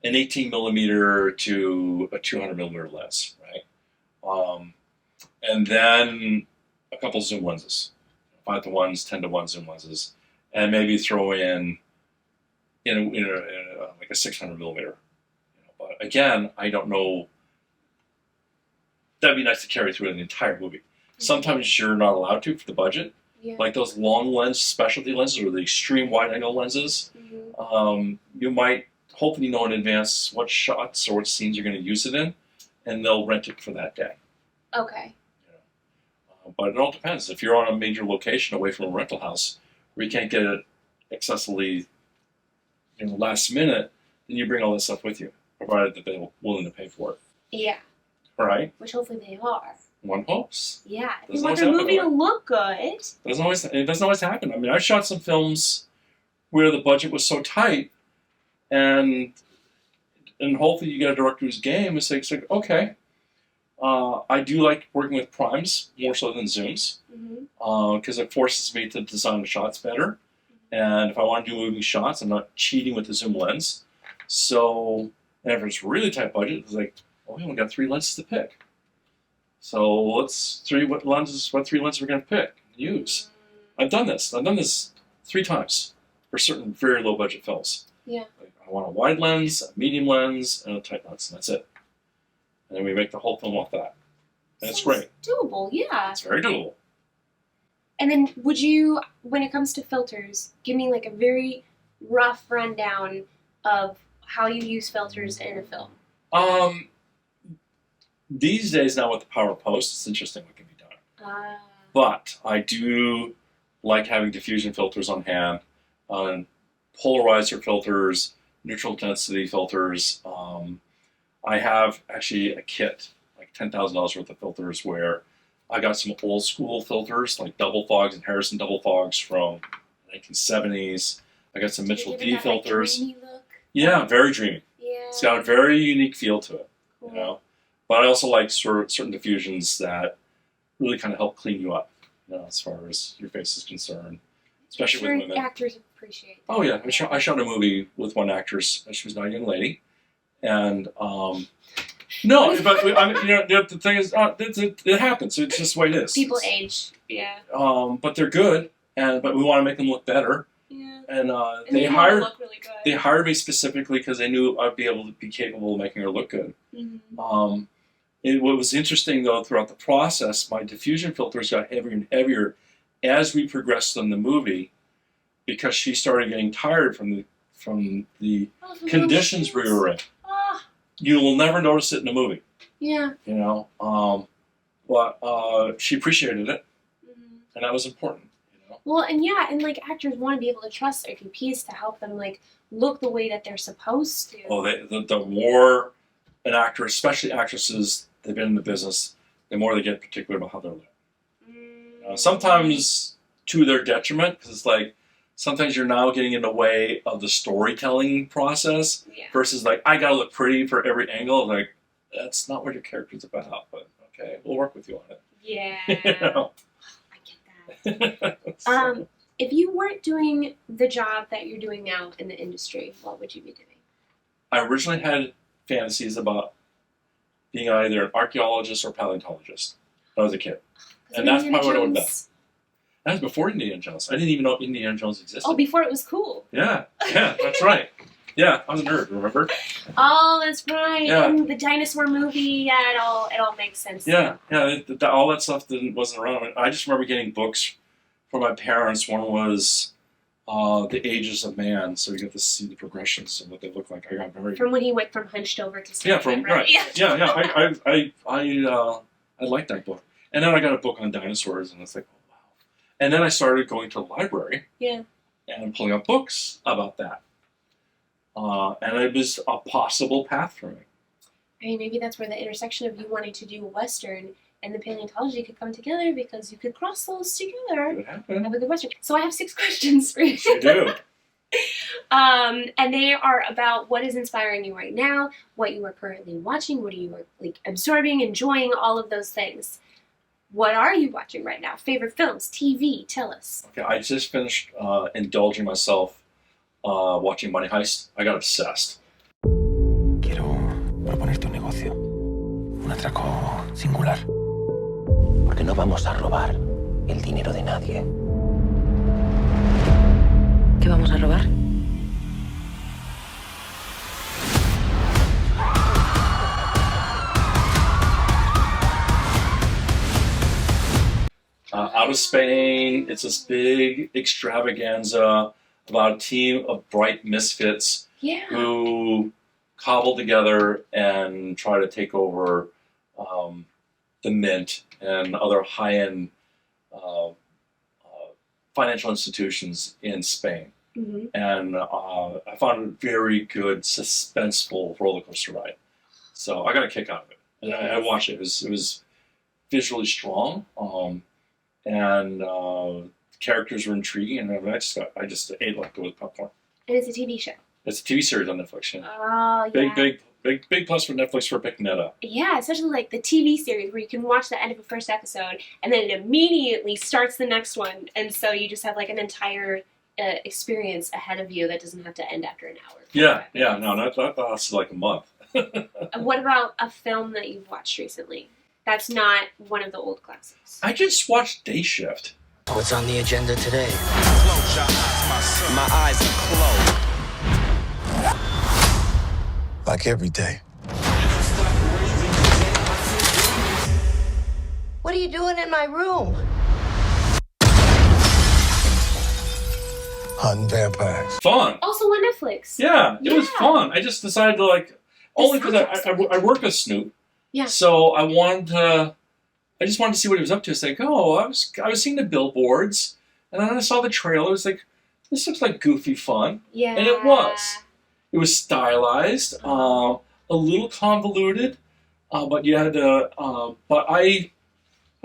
an 18 millimeter to a 200 millimeter lens, right? And then a couple zoom lenses, 5-to-1s, 10-to-1 zoom lenses, and maybe throw in like a 600 millimeter. You know, but again, I don't know. That'd be nice to carry through the entire movie. Mm-hmm. Sometimes you're not allowed to for the budget. Yeah. Like those long lens specialty lenses or the extreme wide angle lenses. Mm-hmm. You might hopefully know in advance what shots or what scenes you're going to use it in, and they'll rent it for that day. Okay. But it all depends. If you're on a major location away from a rental house where you can't get it accessibly last minute, then you bring all this stuff with you, provided that they're willing to pay for it. Yeah. All right? Which hopefully they are. One hopes. Yeah. If you Doesn't want always the happen movie that to way. look good. It doesn't always happen. I mean, I've shot some films where the budget was so tight, and hopefully you get a director who's game. It's like okay, I do like working with primes more so than zooms, because it forces me to design the shots better. And if I want to do moving shots, I'm not cheating with the zoom lens. So, and if it's really tight budget, it's like, we only got 3 lenses to pick. So let's what 3 lenses we're going to pick and use. I've done this 3 times for certain very low budget films. Yeah. Like, I want a wide lens, a medium lens, and a tight lens, and that's it. And then we make the whole film off that. And it's great. Doable, yeah. It's very doable. And then would you, when it comes to filters, give me like a very rough rundown of how you use filters in a film? These days now with the power of post, it's interesting what can be done. But I do like having diffusion filters on hand, polarizer filters, neutral intensity filters. I have actually a kit, like $10,000 worth of filters, where I got some old school filters, like double fogs and Harrison double fogs from the 1970s. I got some Mitchell D filters. Like, look? Yeah, very dreamy. Yeah. It's got a very unique feel to it, Cool. you know. But I also like certain diffusions that really kind of help clean you up, as far as your face is concerned, especially with women. Actors appreciate that. Oh yeah, I shot a movie with one actress. She was not a young lady, and no, but I mean, the thing is, it happens. It's just the way it is. People age, yeah. But they're good, but we want to make them look better. Yeah. And They look really good. they hired me specifically because they knew I'd be capable of making her look good. Mm-hmm. What was interesting though throughout the process, my diffusion filters got heavier and heavier as we progressed in the movie, because she started getting tired from the conditions we were in. Oh. You will never notice it in the movie. Yeah. But she appreciated it, and that was important. Well, and like actors want to be able to trust their DPs to help them like look the way that they're supposed to. Oh, the more an actor, especially actresses, they've been in the business, the more they get particular about how they look. Sometimes to their detriment, because it's like sometimes you're now getting in the way of the storytelling process versus like, I gotta look pretty for every angle. Like, that's not what your character's about, but okay, we'll work with you on it. Yeah. I get that. If you weren't doing the job that you're doing now in the industry, what would you be doing? I originally had fantasies about being either an archaeologist or paleontologist when I was a kid. And that's probably what I would have done. That was before Indiana Jones. I didn't even know Indiana Jones existed. Oh, before it was cool. Yeah, that's right. Yeah, I was a nerd, remember? Oh, that's right. Yeah. And the dinosaur movie, it all makes sense. Yeah, all that stuff wasn't around. I just remember getting books from my parents. One was The Ages of Man, so you get to see the progressions of what they look like. I got very From when he went from hunched over to yeah, standing, from right. Yeah. I like that book. And then I got a book on dinosaurs, and it's like, oh, wow. And then I started going to the library Yeah. and pulling up books about that. And it was a possible path for me. I mean, maybe that's where the intersection of you wanting to do a Western and the paleontology could come together, because you could cross those together It happened. have a good Western. So I have 6 questions for you. You do. And they are about what is inspiring you right now, what you are currently watching, what are you like absorbing, enjoying, all of those things. What are you watching right now? Favorite films, TV, tell us. Okay, I just finished indulging myself watching Money Heist. I got obsessed. Quiero proponerte un negocio. Un atraco singular. Porque no vamos a robar el dinero de nadie. ¿Qué vamos a robar? Out of Spain, it's this big extravaganza about a team of bright misfits Yeah. who cobble together and try to take over the Mint and other high-end financial institutions in Spain. Mm-hmm. And I found it a very good, suspenseful roller coaster ride. So I got a kick out of it. And I watched it. It was visually strong, and characters were intriguing, and I just ate like it with popcorn. And it's a TV show. It's a TV series on Netflix. Yeah. Oh, yeah. Big plus for Netflix for picking that up. Yeah, especially like the TV series where you can watch the end of the first episode and then it immediately starts the next one. And so you just have like an entire experience ahead of you that doesn't have to end after an hour. Yeah, no, that lasted like a month. What about a film that you've watched recently? That's not one of the old classics. I just watched Day Shift. What's on the agenda today? Close your eyes, my son. My eyes are closed. Like every day. What are you doing in my room? Hunting vampires. Fun. Also on Netflix. Yeah, it was Yeah. fun. I just decided to like, only because soundtrack's I work with Snoop. Yeah. So I just wanted to see what he was up to. It's like, I was seeing the billboards, and then I saw the trailer. It's like, this looks like goofy fun. Yeah. And it was. It was stylized, a little convoluted, but you had to. But I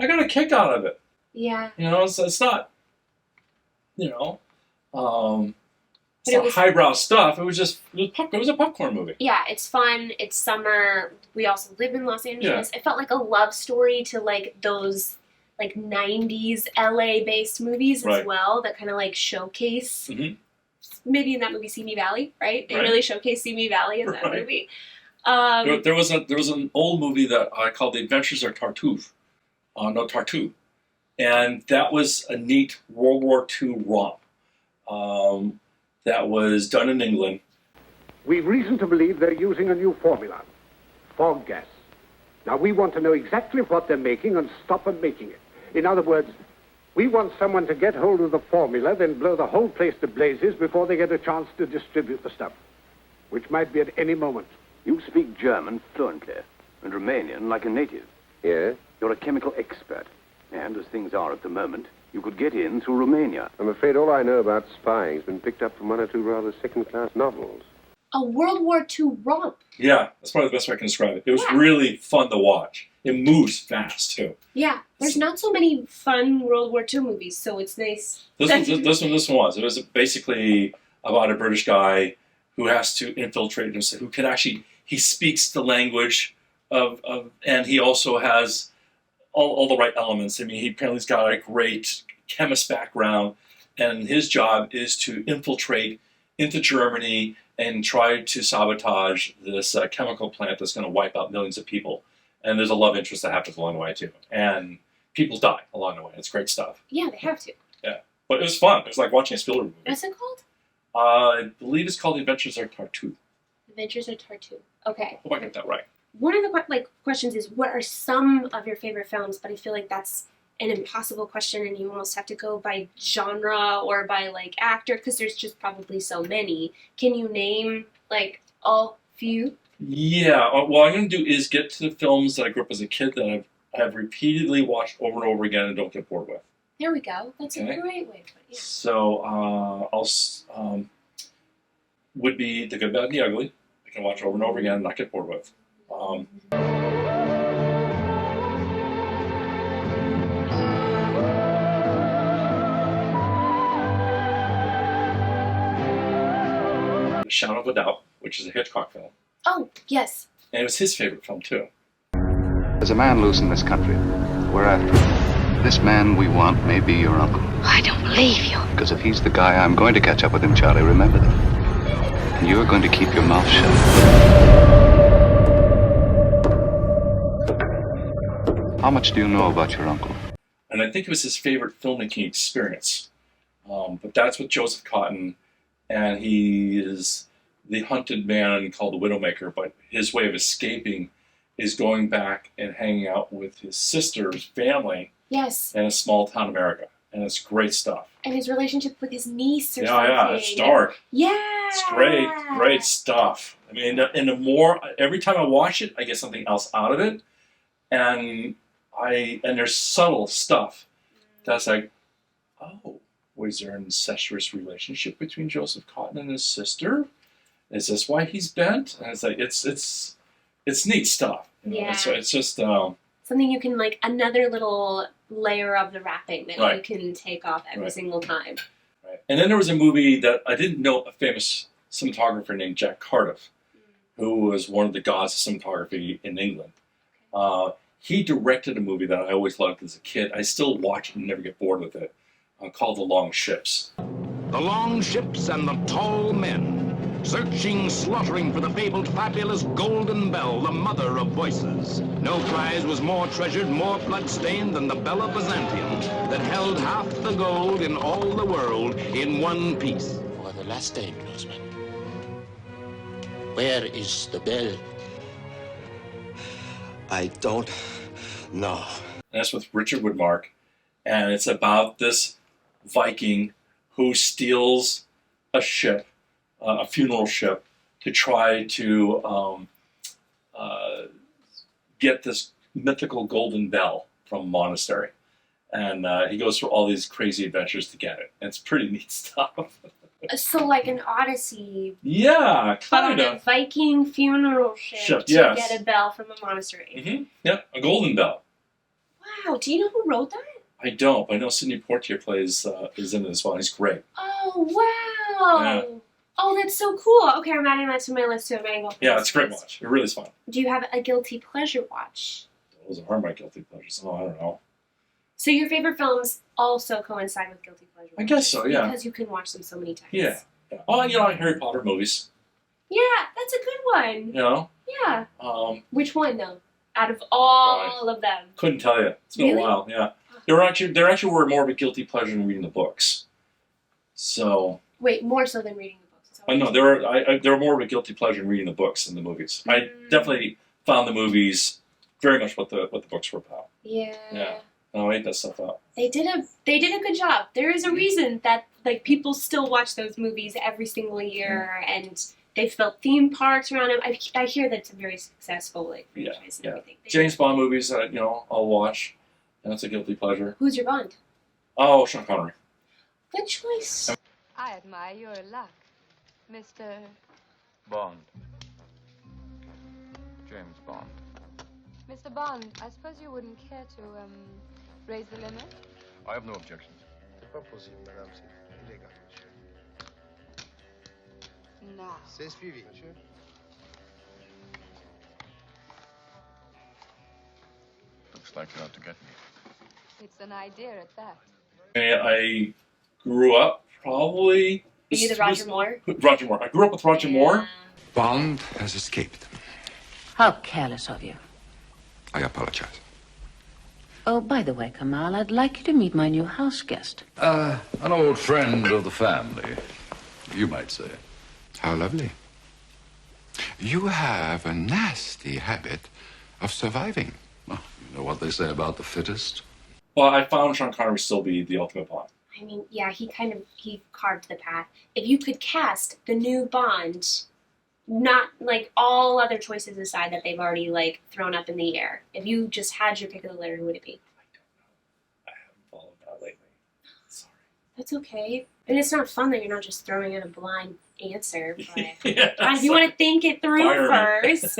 got a kick out of it. Yeah. You know, it's not. You know, it's But it not was- highbrow stuff. It was a popcorn movie. Yeah, it's fun. It's summer. We also live in Los Angeles. It felt like a love story to like those like 90s LA based movies as Right. well that kind of like showcase. Mhm. Maybe in that movie Simi Valley, right? They Right. really showcase Simi Valley in that Right. movie. There was an old movie that I called The Adventures of Tartuffe, Tartuffe, and that was a neat World War II romp that was done in England. We've reason to believe they're using a new formula, fog gas. Now, we want to know exactly what they're making and stop them making it. In other words, we want someone to get hold of the formula, then blow the whole place to blazes before they get a chance to distribute the stuff, which might be at any moment. You speak German fluently, and Romanian like a native. Yes? You're a chemical expert, and as things are at the moment, you could get in through Romania. I'm afraid all I know about spying has been picked up from one or two rather second-class novels. A World War II romp. Yeah, that's probably the best way I can describe it. It was Yeah. really fun to watch. It moves fast too. Yeah, there's not so many fun World War II movies, so it's nice. This one was. It was basically about a British guy who has to infiltrate himself, who can actually, he speaks the language of and he also has all the right elements. I mean, he apparently's got a great chemist background, and his job is to infiltrate into Germany and try to sabotage this chemical plant that's going to wipe out millions of people. And there's a love interest that happens along the way too, and people die along the way. It's great stuff. Yeah, they have to. Yeah, but it was fun. It was like watching a Spielberg movie. What's it called? I believe it's called The Adventures of Tartuffe. Adventures of Tartuffe. Okay. Hope I get that right. One of the questions is, what are some of your favorite films? But I feel like that's an impossible question and you almost have to go by genre or by like actor because there's just probably so many. Can you name like a few? Yeah, what I'm going to do is get to the films that I grew up as a kid that I've repeatedly watched over and over again and don't get bored with. There we go. That's Okay. a great way to put it. Yeah. So would be The Good, Bad, and the Ugly. I can watch over and over again and not get bored with. The Shadow of a Doubt, which is a Hitchcock film. Oh, yes. And it was his favorite film, too. There's a man loose in this country. We're after him. This man we want may be your uncle. I don't believe you. Because if he's the guy, I'm going to catch up with him, Charlie. Remember that. And you're going to keep your mouth shut. How much do you know about your uncle? And I think it was his favorite filmmaking experience. But that's with Joseph Cotten, and he is the hunted man called the Widowmaker, but his way of escaping is going back and hanging out with his sister's family Yes. in a small town America. And it's great stuff. And his relationship with his niece or Yeah, something. yeah, it's dark. Yeah. It's great stuff. I mean, and the more, every time I watch it, I get something else out of it. And there's subtle stuff that's like, oh, was there an incestuous relationship between Joseph Cotten and his sister? Is this why he's bent? And it's like, it's neat stuff. You know? Yeah. It's just something you can, like, another little layer of the wrapping that Right. you can take off every Right. single time. right. And then there was a movie that I didn't know, a famous cinematographer named Jack Cardiff, who was one of the gods of cinematography in England. He directed a movie that I always loved as a kid. I still watch it and never get bored with it, called The Long Ships. The long ships and the tall men, searching, slaughtering for the fabled, fabulous Golden Bell, the mother of voices. No prize was more treasured, more blood-stained than the Bell of Byzantium, that held half the gold in all the world in one piece. For the last day, Grossman. Where is the bell? I don't know. And that's with Richard Widmark. And it's about this Viking who steals a ship, a funeral ship, to try to get this mythical golden bell from a monastery. And he goes through all these crazy adventures to get it. And it's pretty neat stuff. So like an Odyssey, Yeah, but on kind a of. Viking funeral ship to yes. get a bell from a monastery. Mm-hmm. Yeah, a golden bell. Wow, do you know who wrote that? I don't, but I know Sidney Poitier is in it as well. He's great. Oh, wow. Yeah. Oh, that's so cool. Okay, I'm adding that to my list too. I'm adding all Yeah, those it's a great things. watch. It really is fun. Do you have a guilty pleasure watch? Those are my guilty pleasures. Oh, I don't know. So your favorite films also coincide with guilty pleasure I guess so, yeah. Because you can watch them so many times. Yeah. Oh, you know, Harry Potter movies. Yeah, that's a good one. You know, Yeah. Which one though? Out of all of them. couldn't tell you. It's been Really? a while. Yeah, there actually were more of a guilty pleasure than reading the books. So Wait, more so than reading the books. Is that I what know there were more of a guilty pleasure in reading the books than the movies. I definitely found the movies very much what the books were about. Yeah. Yeah. Oh, I ate that stuff up. They did a good job. There is a reason that like people still watch those movies every single year, and they've built theme parks around them. I hear that it's a very successful like franchise and everything. James Bond movies, I'll watch. And that's a guilty pleasure. Who's your Bond? Oh, Sean Connery. Good choice. I admire your luck, Mr. Bond. James Bond. Mr. Bond, I suppose you wouldn't care to, raise the limit? I have no objections. No. C'est suivi, monsieur. Looks like you're out to get me. It's an idea at that. I grew up probably. Are you the Roger Moore? Roger Moore. I grew up with Roger Moore. Bond has escaped. How careless of you. I apologize. Oh, by the way, Kamal, I'd like you to meet my new house guest. An old friend of the family, you might say. How lovely. You have a nasty habit of surviving. Oh, you know what they say about the fittest? Well, I found Sean Connery still be the ultimate Bond. I mean, yeah, he carved the path. If you could cast the new Bond, not like all other choices aside that they've already like thrown up in the air, if you just had your pick of the litter, who would it be? I haven't followed that lately. Sorry. That's okay. And it's not fun that you're not just throwing out a blind answer, but Yeah, if you want to think it through first.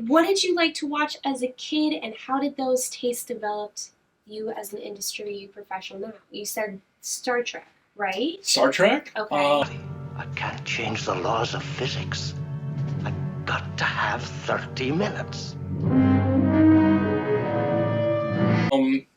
What did you like to watch as a kid, and how did those tastes develop you as an industry professional now? You said Star Trek, right? Star Trek? Okay. I can't change the laws of physics. I've got to have 30 minutes.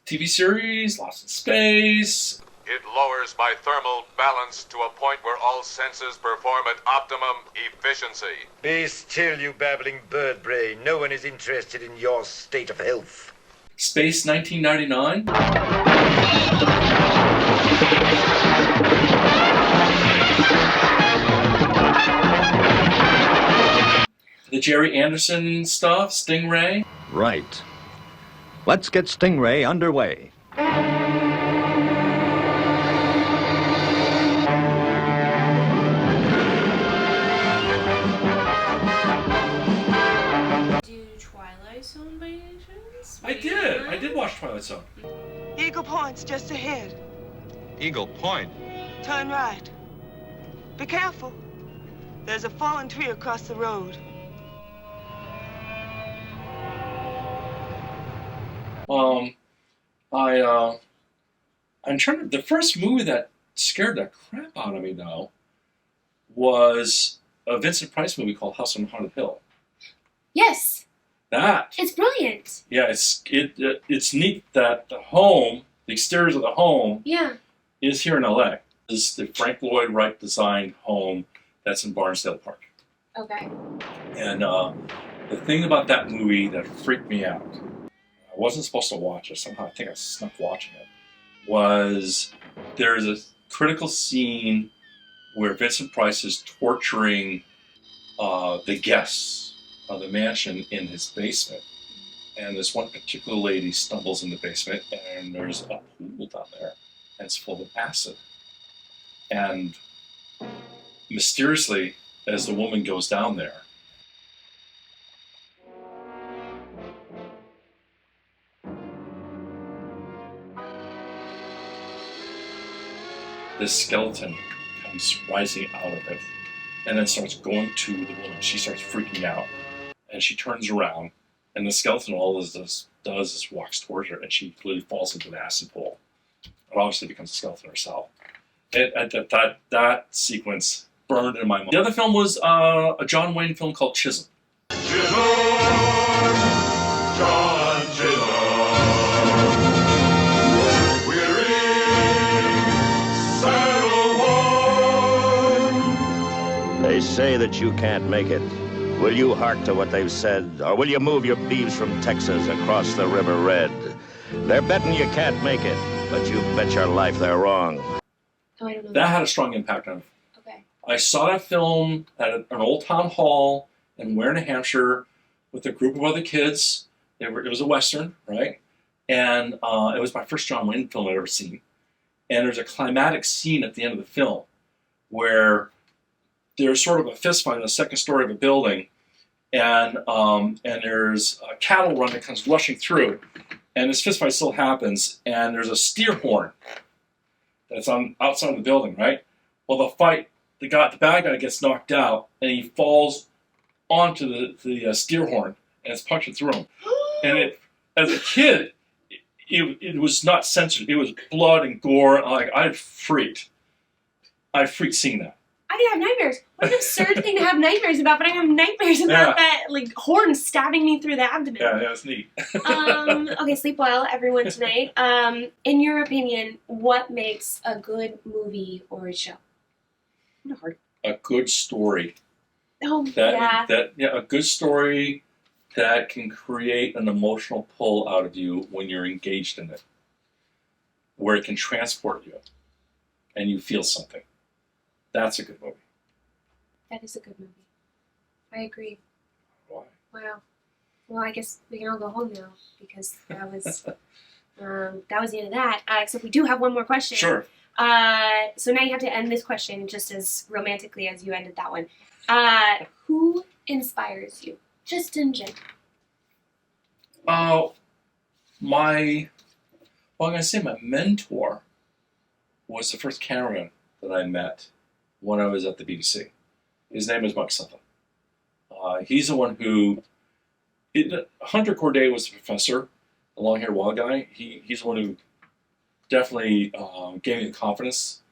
TV series, Lost in Space. It lowers my thermal balance to a point where all senses perform at optimum efficiency. Be still, you babbling bird brain. No one is interested in your state of health. Space 1999. The Jerry Anderson stuff, Stingray. Right. Let's get Stingray underway. I did watch Twilight Zone. Eagle Point's just ahead. Eagle Point? Turn right. Be careful. There's a fallen tree across the road. I'm trying to. The first movie that scared the crap out of me though was a Vincent Price movie called House on Haunted Hill. Yes. That. It's brilliant. Yeah, it's neat that the exteriors of the home, is here in LA. This is the Frank Lloyd Wright designed home that's in Barnesdale Park. Okay. And the thing about that movie that freaked me out, I wasn't supposed to watch it, somehow I think I snuck watching it, was there's a critical scene where Vincent Price is torturing the guests of the mansion in his basement. And this one particular lady stumbles in the basement and there's a pool down there and it's full of acid. And mysteriously, as the woman goes down there, this skeleton comes rising out of it and then starts going to the woman. She starts freaking out and she turns around and the skeleton all it does is walks towards her and she literally falls into the acid pool. And obviously becomes a skeleton herself. That sequence burned in my mind. The other film was a John Wayne film called Chisholm. They say that you can't make it. Will you hark to what they've said, or will you move your beeves from Texas across the River Red? They're betting you can't make it, but you bet your life they're wrong. Oh, I don't know. That had a strong impact on me. Okay. I saw that film at an old town hall in Ware, New Hampshire, with a group of other kids. It was a Western, right? And it was my first John Wayne film I'd ever seen. And there's a climatic scene at the end of the film where there's sort of a fist fight on the second story of a building, and there's a cattle run that comes rushing through, and this fist fight still happens, and there's a steer horn that's outside of the building, right? Well, the bad guy gets knocked out, and he falls onto the steer horn, and it's punctured through him. And as a kid, it was not censored. It was blood and gore. I freaked seeing that. I can have nightmares. What an absurd thing to have nightmares about, but I have nightmares about that horn stabbing me through the abdomen. Yeah, it's neat. Okay, sleep well, everyone, tonight. In your opinion, what makes a good movie or a show? A good story. Oh, a good story that can create an emotional pull out of you when you're engaged in it, where it can transport you, and you feel something. That's a good movie. That is a good movie. I agree. Why? Wow. Well, I guess we can all go home now because that was That was the end of that. Except we do have one more question. Sure. So now you have to end this question just as romantically as you ended that one. Who inspires you? Just in general. I'm going to say my mentor was the first cameraman that I met when I was at the BBC. His name is Mike Sutton. He's the one who, Hunter Corday was the professor, the long-haired wild guy. He's the one who definitely gave me the confidence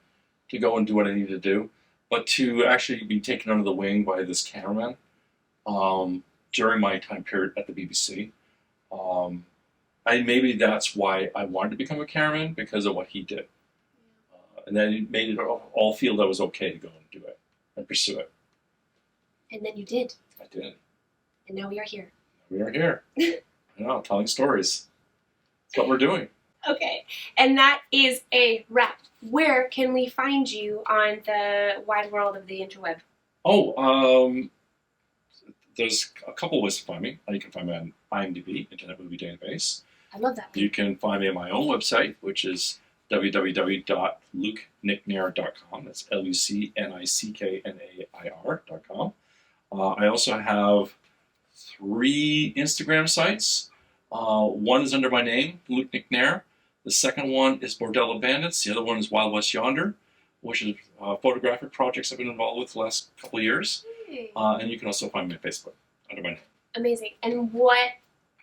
to go and do what I needed to do. But to actually be taken under the wing by this cameraman during my time period at the BBC, maybe that's why I wanted to become a cameraman, because of what he did. And then it made it all feel that it was okay to go and do it and pursue it. And then you did. I did. And now we are here. We are here. Telling stories. That's what we're doing. Okay. And that is a wrap. Where can we find you on the wide world of the interweb? There's a couple ways to find me. You can find me on IMDb, Internet Movie Database. I love that. You can find me on my own website, which is www.lucnicknair.com. That's LUCNICKNAIR.com. I also have 3 Instagram sites. One is under my name, Luc Nicknair. The second one is Bordello Bandits. The other one is Wild West Yonder, which is photographic projects I've been involved with the last couple of years. And you can also find me on Facebook under my name. Amazing. And what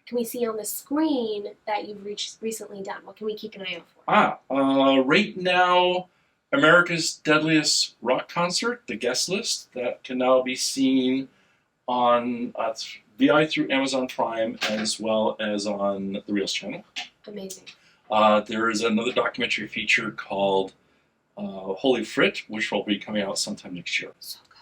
can we see on the screen that you've recently done? What can we keep an eye out for? Right now, America's Deadliest Rock Concert, the guest list, that can now be seen on VI through Amazon Prime, as well as on the Reels channel. Amazing. There is another documentary feature called Holy Frit, which will be coming out sometime next year. So good.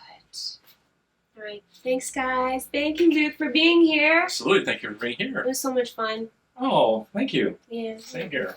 All right. Thanks, guys. Thank you, Luke, for being here. Absolutely. Thank you for being here. It was so much fun. Oh, thank you. Yeah. Same here.